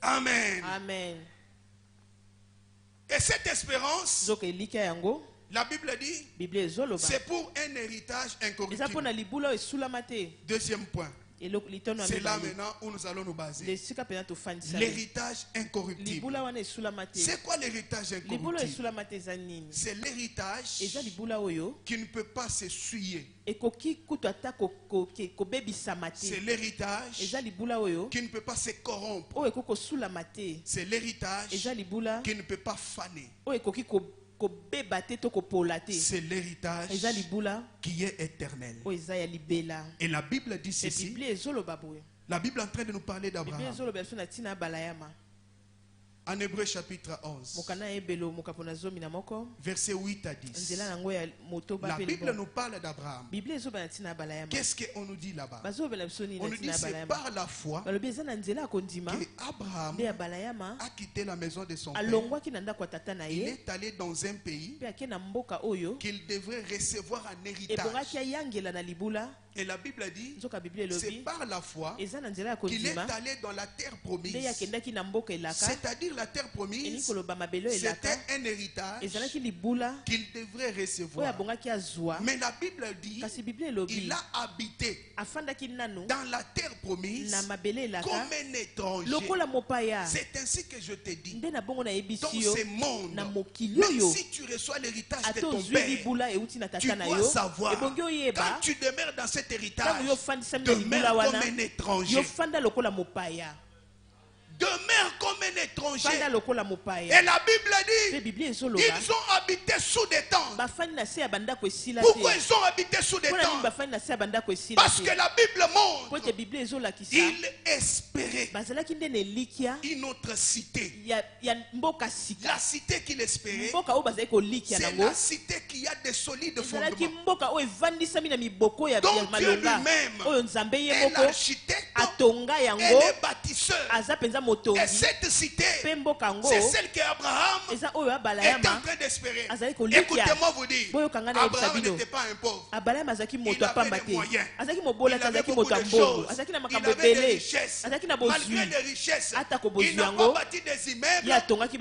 Amen. Amen. Et cette espérance, nzoka elikia yango la Bible dit, Biblia ezoloba c'est pour un héritage eza incorruptible. mpona libula oyo esulama te. Deuxième point, eloko litono ya c'est là mibale maintenant où nous allons nous baser. esika mpenza tofandisa L'héritage incorruptible. libula wana esulama te. C'est quoi l'héritage libula oyo incorruptible? esulama te eza nini? C'est l'héritage eza libula oyo qui ne peut pas se souiller. ekoki kutu ata kobebisama te. C'est l'héritage eza libula oyo qui ne peut pas se corrompre. oyo ekoki kosulama te. C'est l'héritage eza libula qui ne peut pas faner. oyo ekoki kobeba te to kopola te. C'est l'héritage eza libula qui est éternel. oyo eza ya libela. Et la Bible dit e ceci. biblia ezoloba boye. La Bible est en train de nous parler biblia d'Abraham. ezoloba biso na ntina ya balayama En Hébreu chapitre 11, mokanda ya ebelo mokapo na zomi na moko verset 8 à 10. nzela nango ya motoba La pe Bible libongo. nous parle d'Abraham. biblia ezoba na ntina ya balayama Qu'est-ce qu'on nous dit là-bas? bazolobela biso nini On na nous dit ntina ya c'est balayama par la foi balobi eza na nzela ya kondima qu'Abraham nde ya balayama a quitté la maison de son père. alongwaki na ndako ya tata na Il ye est allé dans un pays mpe ake na mboka oyo qu'il devrait recevoir en héritage. ebongaki ayangela na libula. Et la Bible dit, nzoka biblia c'est elobi par la foi eza na nzela ya qu'il est kondima allé dans la terre nde promise. akendaki na mboka elaka C'est-à-dire la terre elingi promise, koloba mabele oyo elaka c'était un héritage ezalaki libula qu'il devrait oyo recevoir. abongaki azwa. Mais la Bible dit, kasi biblia elobi il a habité afandaki nanu dans la terre promise na mabele comme elaka un étranger. lokola mopaya. C'est ainsi que je te dis, nde na bongo dans nayebisi yo ce monde, na mokili même oyo si tu reçois l'héritage de ata ton ozwi père, libula euti na tu tata na dois yo savoir, ebongi quand oyeba tu demeures dans cet ntango héritage, yo ofandisami na libula demeure wana comme un étranger. yo fanda lokola mopaya. Demeure comme un étranger. fanda lokola mopaya. Et la Bible mpe dit, biblia ezoloba ils ont habité sous des tentes. bafandi na se ya bandako esila Pourquoi te. ils ont habité sous des mpona nini tentes? bafandi na se ya bandako esila Parce te? que la Bible po montre, ete biblia ezolakisa ils espéraient bazalaki nde na elikia une autre cité. ya mboka sika. La cité qu'il espérait, mboka oyo bazalaki kolikia c'est nango la cité qui a des solides ezalaki fondements. mboka oyo evandisami na miboko ya Donc Dieu malonga lui-même oyo nzambe ye est moko l'architecte atonga et yango le bâtisseur. aza mpenza Et motongi. cette cité c'est celle qu'Abraham est en train d'espérer. Écoutez-moi vous dire, Abraham n'était pas un pauvre. Il avait des moyens. Il avait beaucoup de choses. Il avait des richesses. Malgré les richesses, il n'a pas bâti des immeubles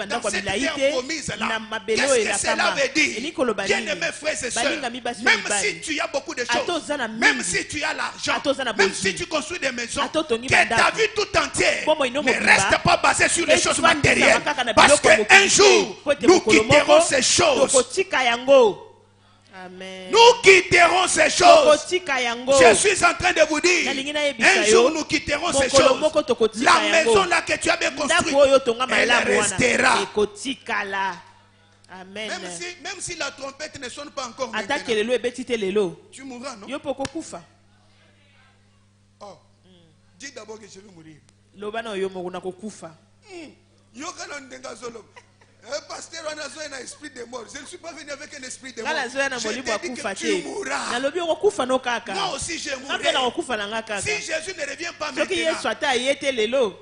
dans cette terre promise-là. Qu'est-ce que cela veut dire? Bien-aimés frères et sœurs, même si tu as beaucoup de choses, même si tu as l'argent, même si tu construis des maisons, que ta vie tout entière ne reste pas basée sur les choses matérielles. Parce qu'un jour, nous quitterons ces choses. Amen. Nous quitterons ces choses. Je suis en train de vous dire, un jour nous quitterons ces choses. La maison là que tu as bien construite, elle restera. Amen. Même si la trompette ne sonne pas encore maintenant, tu mourras, non? Oh. Dis d'abord que je vais mourir. Pasteur, on a un esprit de mort. Je ne suis pas venu avec un esprit de mort. Je t'ai dit que tu mourras. Moi aussi je mourrai. Si Jésus ne revient pas maintenant,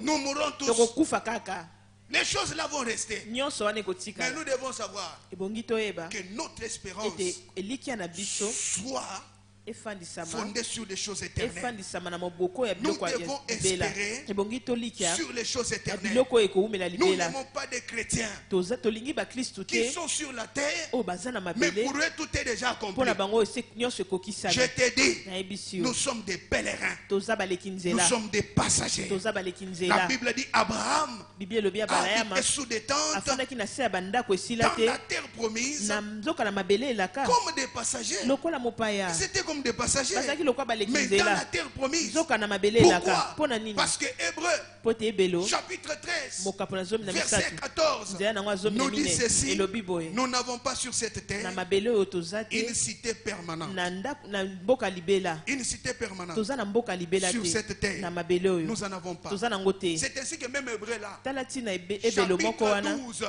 nous mourrons tous. Les choses là vont rester. Mais nous devons savoir que notre espérance soit fondée sur les choses éternelles. Nous devons espérer sur les choses éternelles. Nous n'aimons pas des chrétiens qui sont sur la terre, mais pour eux tout est déjà accompli. Je te dis, nous sommes des pèlerins. Nous sommes des passagers. La Bible dit Abraham a sous des tentes dans la terre promise comme des passagers. C'était comme des passagers, mais dans la terre promise. Pourquoi? Parce que Hébreux chapitre 13 verset 14 nous dit ceci: nous n'avons pas sur cette terre une cité permanente. Une cité permanente sur cette terre, nous n'en avons pas. C'est ainsi que même Hébreux là, chapitre 12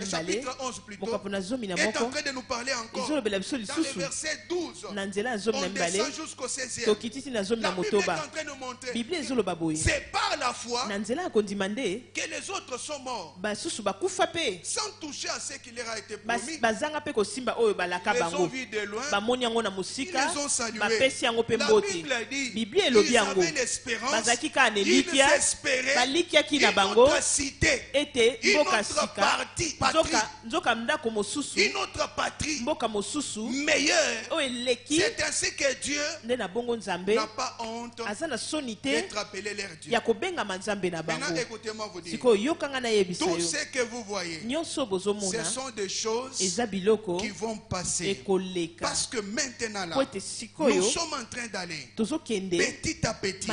chapitre 11 plutôt, est en train de nous parler encore. Dans le verset 12 on descend jusqu'au 16e. La Bible est en train de montrer, c'est par la foi que les autres sont morts sans toucher à ce qui leur a été promis. Ils les ont vus de loin, ils les ont salués. La Bible dit qu'ils avaient l'espérance, ils espéraient une autre cité, une autre patrie meilleure. C'est ainsi que Dieu n'a pas honte d'être appelé leur Dieu. Maintenant, écoutez-moi vous dire, tout ce que vous voyez, ce sont des choses qui vont passer. Parce que maintenant, là, nous sommes en train d'aller petit à petit.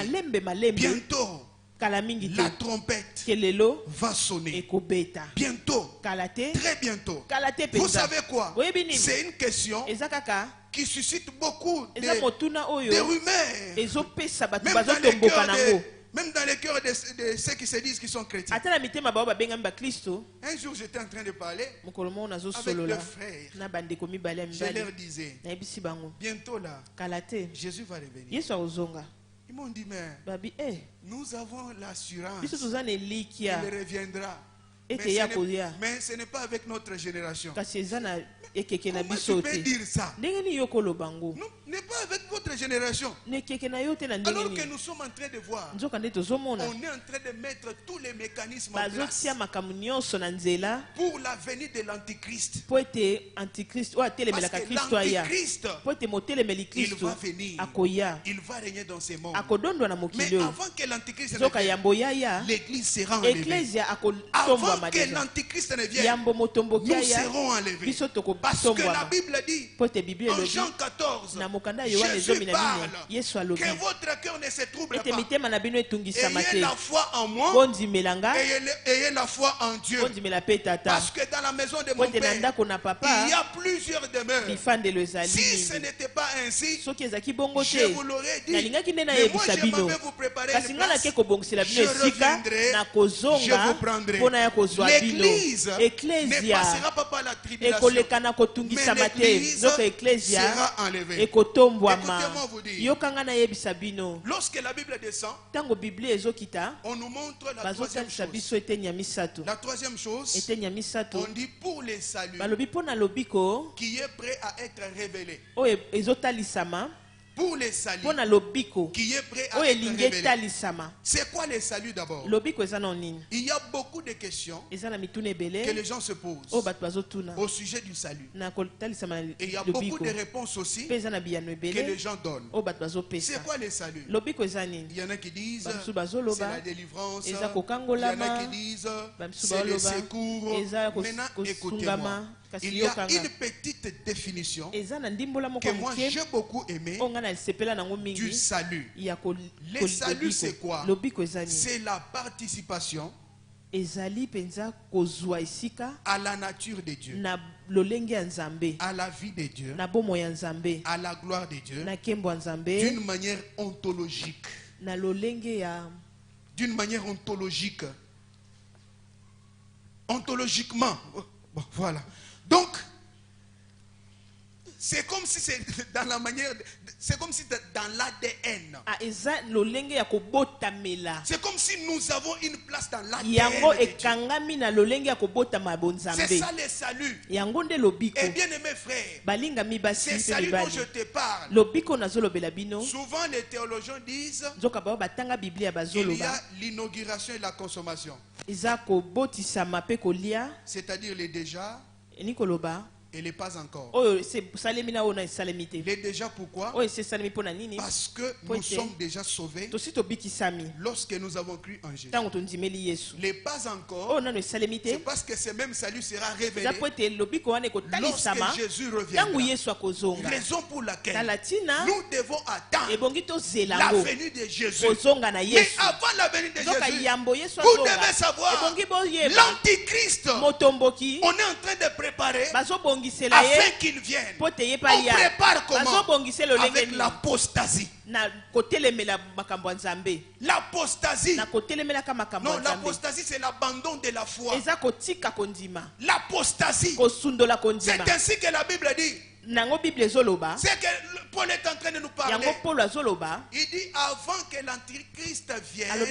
Bientôt, la trompette va sonner. Bientôt, très bientôt. Vous savez quoi? C'est une question qui suscite beaucoup de rumeurs. Même dans les cœurs de ceux qui se disent qu'ils sont chrétiens. Un jour, j'étais en train de parler avec leurs frères. Je leur disais, bientôt là, Jésus va revenir. Ils m'ont dit, mais nous avons l'assurance qu'il reviendra. Mais ce n'est pas avec notre génération. Comment tu peux dire ça? N'est pas avec votre génération. Alors que nous sommes en train de voir, on est en train de mettre tous les mécanismes en place pour la venue de l'Antichrist. Parce que l'Antichrist, il va venir, il va régner dans ces mondes. Mais avant que l'Antichrist ne vienne, l'Église sera enlevée. Avant que l'Antichrist ne vienne, nous serons enlevés. Parce que la Bible dit en Jean 14, Jésus parle que votre cœur ne se trouble pas. Ayez la foi en moi et ayez la foi en Dieu. Parce que dans la maison de mon Père, il y a plusieurs demeures. Si ce n'était pas ainsi, je vous l'aurais dit. Mais moi je m'en vais vous préparer une place. Je reviendrai, je vous prendrai. l'église ne passera pas par la tribulation, mais l'église sera enlevée. Écoutez-moi vous dire, lorsque la Bible descend, on nous montre la troisième chose. La troisième chose, on dit pour les saluts qui est prêt à être révélé. Pour les saluts qui est prêt à être révélé. C'est quoi les saluts d'abord? Il y a beaucoup de questions que les gens se posent au sujet du salut. Et il y a beaucoup de réponses aussi que les gens donnent. C'est quoi les saluts? Il y en a qui disent c'est la délivrance. Il y en a qui disent c'est le secours. Maintenant, écoutez-moi. Il y a une petite définition que moi j'ai beaucoup aimé du salut. Le salut c'est quoi? C'est la participation à la nature de Dieu, à la vie de Dieu, à la gloire de Dieu, d'une manière ontologique. D'une manière ontologique. Ontologiquement. Bon, voilà. Donc, c'est comme si c'est dans la manière, c'est comme si c'est dans l'ADN. C'est comme si nous avons une place dans l'ADN. C'est ça le salut. Et bien aimé frère, c'est salut dont je te parle. Souvent les théologiens disent il y a l'inauguration et la consommation. C'est-à-dire les déjà et les pas encore. Les déjà pourquoi? Parce que nous sommes déjà sauvés lorsque nous avons cru en Jésus. Les pas encore, c'est parce que ce même salut sera révélé lorsque Jésus reviendra. Raison pour laquelle nous devons attendre la venue de Jésus. Mais avant la venue de Jésus, vous devez savoir l'antichrist, on est en train de préparer afin qu'il vienne. On prépare comment? Avec l'apostasie. L'apostasie. Non, l'apostasie c'est l'abandon de la foi. L'apostasie. C'est ainsi que la Bible dit. C'est que Paul est en train de nous parler. Il dit avant que l'antichrist vienne,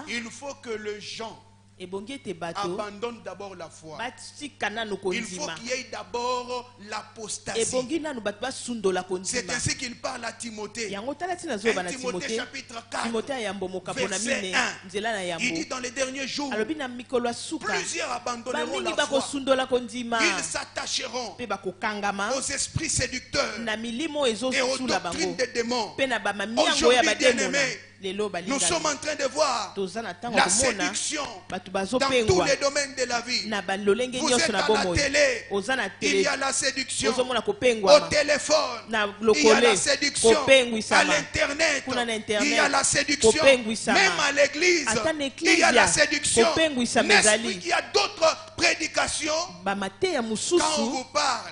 il faut que les gens abandonne d'abord la foi. Il faut qu'il y ait d'abord l'apostasie. C'est ainsi qu'il parle à Timothée. Timothée chapitre 4 verset 1. Il dit dans les derniers jours plusieurs abandonneront la foi. Ils s'attacheront aux esprits séducteurs et aux doctrines des démons. Aujourd'hui bien-aimés, nous sommes en train de voir la séduction dans tous les domaines de la vie. Vous êtes à la télé, il y a la séduction. Au téléphone, il y a la séduction. À l'internet, il y a la séduction. Même à l'église, il y a la séduction. N'est-ce qu'il y a d'autres prédications? Quand on vous parle,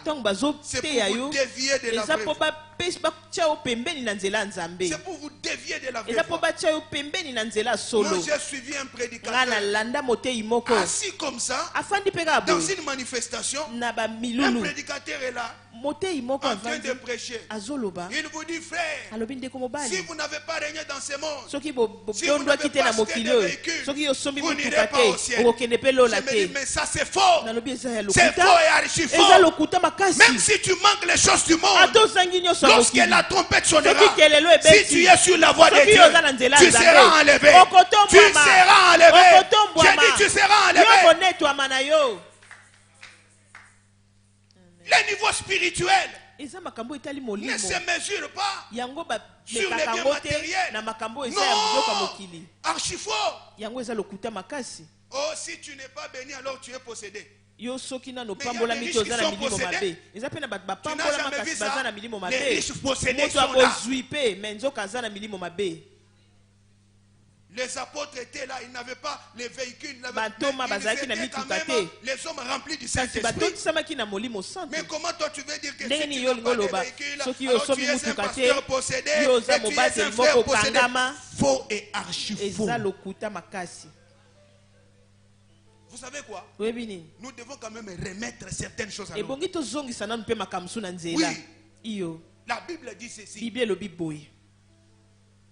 c'est pour vous dévier de la vraie foi. C'est pour vous dévier de la vraie foi. Moi j'ai suivi un prédicateur assis comme ça dans une manifestation. Un prédicateur est là en train de prêcher. Il vous dit frère, si vous n'avez pas régné dans ce monde, si vous n'avez pas acheté des véhicules, vous n'irez pas au ciel. Je me dis mais ça c'est faux. C'est faux et archi faux. Même si tu manques les choses du monde, lorsque la trompette sonnera, si tu es sur la voie de Dieu, tu seras enlevé. Tu seras enlevé. J'ai dit tu seras enlevé. Le niveau spirituel ne se mesure pas sur les biens matériels. Non, archi faux. Oh, si tu n'es pas béni, alors tu es possédé. Mais il y a des riches qui sont possédés. Tu n'as jamais vu ça? Les riches possédés sont là. Les apôtres étaient là, ils n'avaient pas les véhicules, ils étaient quand même les hommes remplis du Saint-Esprit. Mais comment toi tu veux dire que si tu n'as pas de véhicule, alors tu es un pasteur possédé et tu es un frère possédé? Faux et archi faux. Vous savez quoi? Webini. Nous devons quand même remettre certaines choses à Et l'ordre. bongi to zongi sana mpe makamsu na nzela. Oui. Iyo. La Bible dit ceci. Bible lo biboy.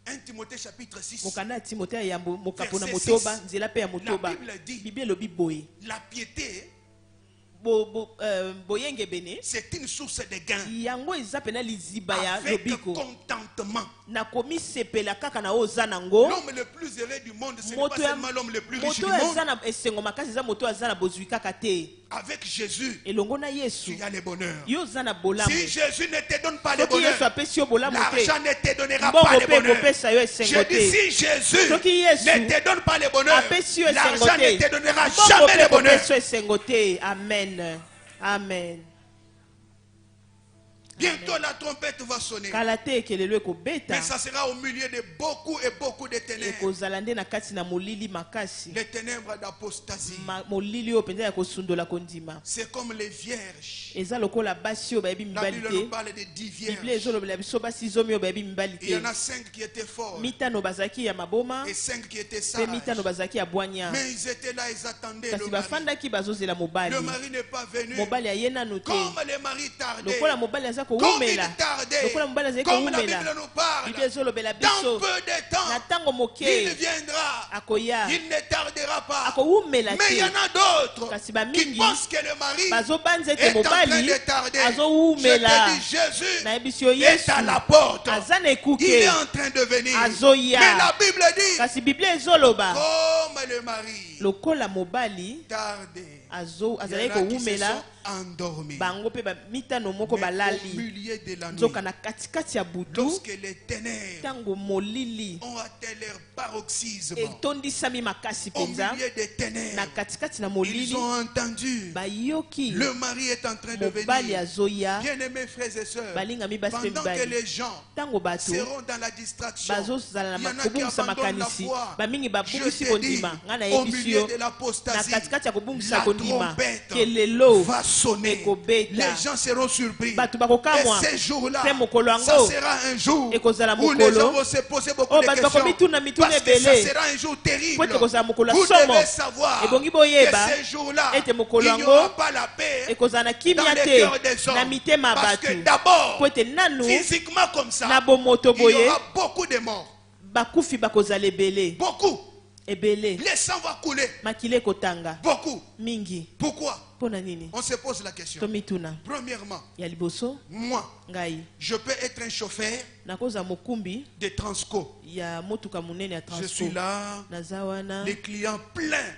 1 Timothée chapitre 6. Mokanda Timothée ya mokapo na Verset motoba, 6. nzela pe ya La motoba. Bible dit Bible lo biboy. la piété, Boyenge bene. c'est une source de gain. Yango eza pena liziba ya Avec lobiko. contentement. Na komi sepela kaka na oza nango. L'homme le plus heureux du monde, ce n'est pas seulement l'homme le plus riche du moto monde. eza na esengo makasi eza moto aza na bozwi kaka te. Avec Jésus, Elongo na Yesu. tu as le bonheur. Yo za na bolamu. Si Jésus ne te donne pas le Soki Yesu bonheur, apesi yo bolamu te. l'argent ne te donnera Mbongo pas le pe bonheur. kopesa yo Je esengo dis, te. si Jésus Soki Yesu ne te donne pas le bonheur, apesi yo esengo l'argent ne te. te donnera Mbongo jamais pe le bonheur. kopesa yo esengo te. Amen. Amen. Bientôt la trompette va sonner. Kala te ekelelo ekobeta. Mais ça sera au milieu de beaucoup et beaucoup de ténèbres. Ekozala nde na kati na molili makasi. Les ténèbres d'apostasie. Molili oyo penza ya kosundola kondima. C'est comme les vierges. Eza lokola basi oyo bayebi La mibali Bible te. nous parle de 10 Biblia vierges. ezolobela biso basi zomi oyo bayebi mibali Il y en te. a 5 qui étaient forts Mitano bazalaki ya maboma et 5 qui étaient pe sages. mitano bazalaki ya bwanya. Mais ils étaient là, ils attendaient Kasi le mari. bafandaki bazozela mobali. Le mari n'est pas venu. Mobali aye nanu te. Comme le mari tardait. Lokola mobali aza Comme kowumela. il tardait. Lokola mobali azali Comme la kowumela. Bible nous parle. Biblia ezolobela Dans biso peu de temps, na ntango il moke viendra. akoya. Il ne tardera pas. Akowumela Mais il y en te. a d'autres Kasi qui bamingi pensent que le mari bazobanza ete est en train mobali de tarder. Je azowumela. te dis, Jésus Nayebisi yo est Yesu à la porte. aza na Il ekuke. est en train de venir. Azoya. Mais la Bible dit, Kasi Biblia ezoloba comme le mari lokola mobali tardait, il y azalaki en a qui se kowumela sont endormis bango pe mitano moko au balali milieu de la nuit. nzoka na katikati ya butu Lorsque les ténèbres ntango molili ont atteint leur paroxysme, etondisami makasi au mpenza milieu des na ténèbres, katikati na ils molili ont entendu bayoki le mari est en train de mobali venir. azoya. Bien-aimés frères et sœurs, Balingami basi pe pendant que mibali les gens ntango bato seront dans la distraction, bazozala il y en na a qui kobungisa abandonnent la makanisi foi. bamingi Je babungisi te dis, kondima ngai au nayebisi milieu yo de na l'apostasie, katikati ya kobungisa la kondima trompette kelelo va sonner. ekobeta. Les gens seront surpris. bato bakokamwa Et ces jours-là, pe mokolo ça yango sera un jour ekozala où les gens mokolo vont se poser beaucoup oyo de bato questions. bakomituna mituna Parce que ça ebele sera un jour terrible. po ete ekozala mokolo ya Vous somo devez savoir ebongi que boyeba ces jours-là, ete il mokolo n'y aura yango pas la paix ekozala na dans kimia les te cœurs des hommes. na mitema ya Parce que bato d'abord, po ete nanu physiquement comme ça, na bomoto il y boye aura beaucoup de morts. bakufi bakozala ebele Beaucoup. ebele Les sang va couler. makili ekotanga Beaucoup. mingi Pourquoi? mpo na nini On se pose la question. tomituna Premièrement, ya liboso moi, ngai je peux être un chauffeur nakozala mokumbi de Transco. ya motuka monene ya Je suis transport là, naza wana les clients pleins.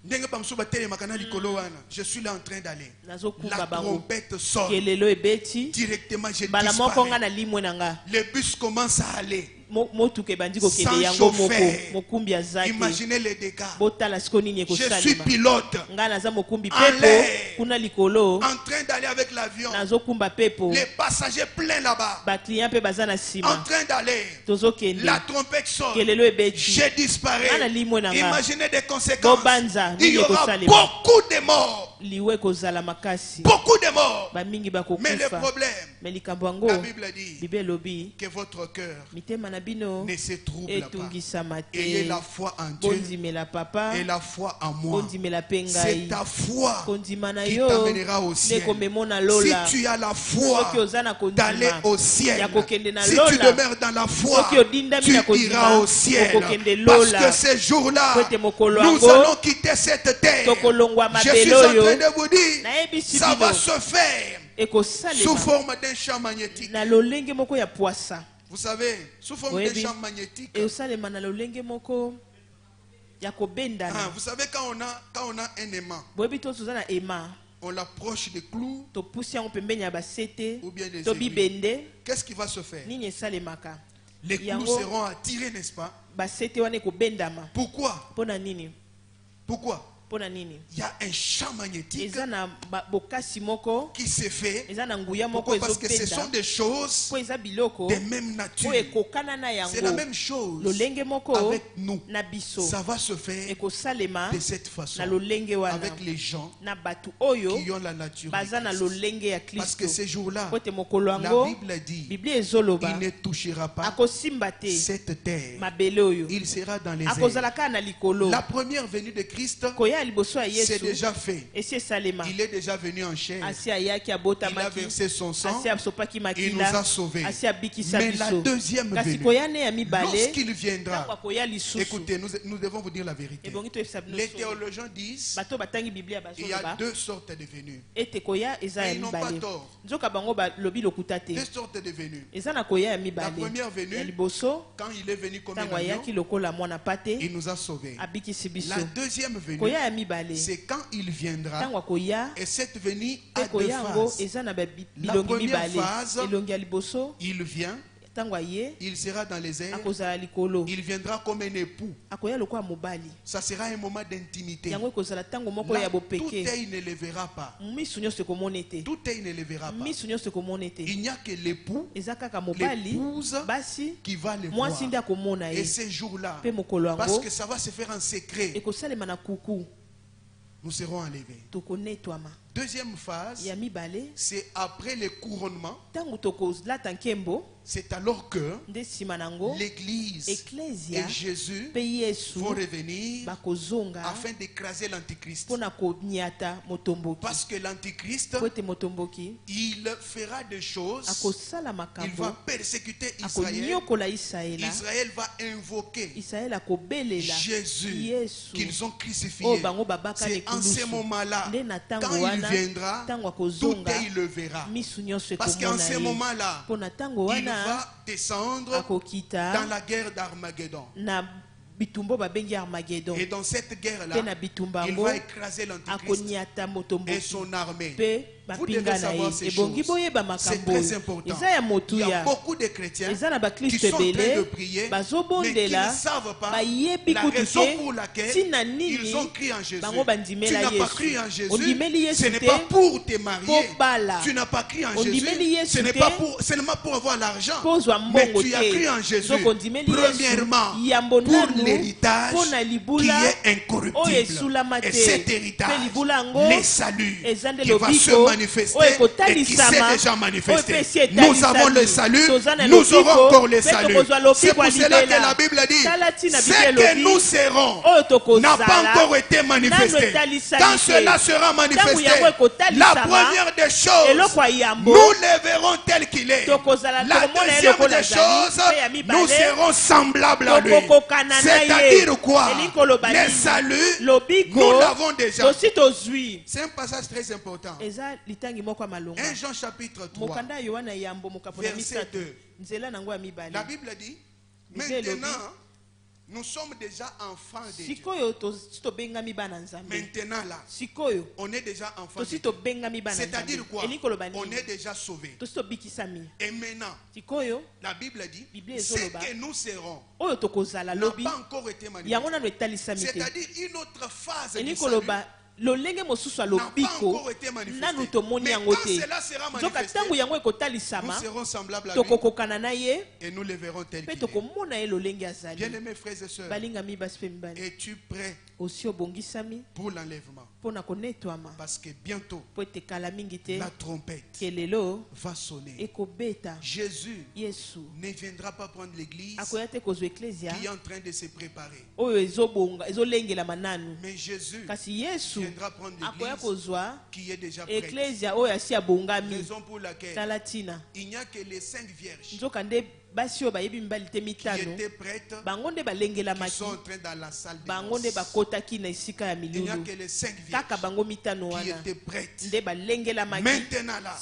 Ndenge bamusu batelemaka na likolo wana. Je suis là en train d'aller. nazokumba La bango trompette sonne. kelelo ebeti Directement, je mbala moko nga disparais. na limwe na nga Le bus commence à aller. motuka ebandi kokende Sans yango moko chauffeur. mokumbi aza te Imaginez les dégâts. botala siko nini Je suis ekosalema pilote. ngai naza mokumbi En pepo l'air. kuna likolo En train d'aller avec l'avion. nazokumba pepo Les passagers pleins là-bas. baclient mpe baza na En nsima train d'aller. tozokende La trompette sonne. kelelo ebeti Je nga na disparais. limwe na nga Imaginez des conséquences. bobanza Il y nini aura ekosalema beaucoup de morts. liwe ekozala makasi Beaucoup de morts. bamingi Mais le bakokufa problème, me likambo yango la Bible dit bible elobi que votre cœur mitema na bino ne se trouble pas. etungisama Ayez te la foi en Dieu bondimela papa et la foi en moi. bondimela mpe C'est ngai ta foi kondima na qui yo t'amènera au ciel. nde komemona Si lola tu as la foi soki oza na d'aller kondima au ciel, ya kokende na si tu lola demeures dans la foi, soki odindami tu na iras kondima au ciel. okokende Parce lola que ces jours-là, po ete mokolo nous yango allons quitter cette terre. tokolongwa Je suis mabele en oyo train de vous dire, nayebisi ça va bino se faire sous ekosalema forme d'un champ magnétique. na lolenge moko ya pwasa Vous savez, sous forme Oui, d'un oui. champ magnétique. ekosalema na lolenge moko ya kobendana Vous savez, quand on a un aimant, boyebi to toza na ema on l'approche des clous topusi yango pembeni ya basete ou bien des to aiguilles. bibende Qu'est-ce qui va se faire? nini esalemaka Les clous Yango. seront attirés, n'est-ce pas? basete wana ekobendama Pourquoi? mpo na nini Pourquoi? mpo na nini Il y a un champ magnétique eza na bokasi moko qui se fait. eza na nguya moko Pourquoi? Parce que ce sont ezobenda des choses mpo eza biloko de même nature. oyo ekokana na C'est la yango même chose lolenge moko avec nous. na biso Ça va se faire ekosalema de cette façon na lolenge wana avec les gens na bato oyo qui ont la nature de baza na Christ. lolenge ya Parce que kristo ces jours-là, po ete mokolo la yango Bible dit, biblia ezoloba il ne touchera pas akosimba te cette terre. mabele oyo Il sera dans les airs. akozala kaka na likolo La première venue de Christ, koya c'est déjà fait. Il est déjà venu en chair. Il a versé son sang. Il nous a sauvés. Mais la deuxième venue, lorsqu'il viendra, écoutez, nous devons vous dire la vérité. Les théologiens disent il y a deux sortes de venues. Et ils n'ont pas tort. Deux sortes de venues. La première venue, quand il est venu comme un agneau, il nous a sauvés. La deuxième venue, c'est quand il viendra. Et cette venue a deux phases. La première phase, il vient. Il sera dans les airs. Il viendra comme un époux. Ça sera un moment d'intimité. Là, tout est, il ne le verra pas. Tout est, il ne le verra pas. Il n'y a que l'époux, l'épouse qui va le voir. Et ces jours-là, parce que ça va se faire en secret, nous serons enlevés. Deuxième phase, c'est après le couronnement. C'est alors que l'Église et Jésus vont revenir afin d'écraser l'Antichrist. Parce que l'Antichrist, il fera des choses. Il va persécuter Israël. Israël va invoquer Jésus qu'ils ont crucifié. C'est en ce moment-là, quand il viendra, tout est, il le verra. Parce qu'en ce moment-là, il va descendre dans la guerre d'Armageddon. Et dans cette guerre-là, il va écraser l'Antichrist et son armée. Vous devez savoir ces choses. C'est très important. Il y a beaucoup de chrétiens qui sont en train de prier, mais qui ne savent pas la raison pour laquelle ils ont cru en Jésus. Tu n'as pas cru en Jésus, ce n'est pas pour te marier. Tu n'as pas cru en Jésus, ce n'est pas seulement pour avoir l'argent. Mais tu as cru en Jésus, premièrement, pour l'héritage qui est incorruptible. Et cet héritage, les saluts qui va se manifester et qui s'est déjà manifesté. Nous avons le salut, nous aurons encore le salut. C'est pour cela que la Bible dit ce que nous serons n'a pas encore été manifesté. Quand cela sera manifesté, la première des choses, nous le verrons tel qu'il est. La deuxième des choses, nous serons semblables à lui. C'est-à-dire quoi? Le salut, nous l'avons déjà. C'est un passage très important. 1 Jean chapitre 3, verset 2. La Bible dit, maintenant, nous sommes déjà enfants de Dieu. Maintenant là, on est déjà enfants de Dieu. C'est-à-dire quoi? On est déjà sauvés. Et maintenant, la Bible dit, ce que nous serons n'a pas encore été manifesté. C'est-à-dire une autre phase du salut lolenge mosusu alobiko nanu tomoni yango te nzoka ntango yango ekotalisama tokokokana na ye et nous le verrons tel qu'il est. Lolenge azali. Bien-aimés frères et sœurs, es-tu prêt pour l'enlèvement? Parce que bientôt la trompette va sonner. Jésus ne viendra pas prendre l'église qui est en train de se préparer. Mais Jésus viendra prendre l'église qui est déjà prête. Raison pour laquelle il n'y a que les 5 vierges qui étaient prêtes, qui sont entrés dans la salle de noces. Il n'y a que les 5 vierges qui étaient prêtes. Maintenant là,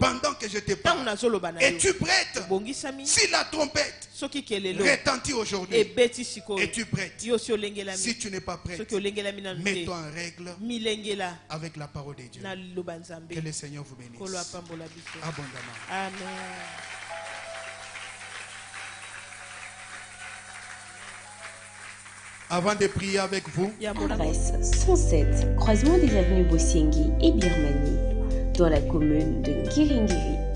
pendant que je te parle, es-tu prête? Si la trompette retentit aujourd'hui, es-tu prête? Si tu n'es pas prête, mets-toi en règle avec la parole de Dieu. Que le Seigneur vous bénisse abondamment. Amen. Avant de prier avec vous, adresse 107, croisement des avenues Bossiengui et Birmanie, dans la commune de Ngiringiri.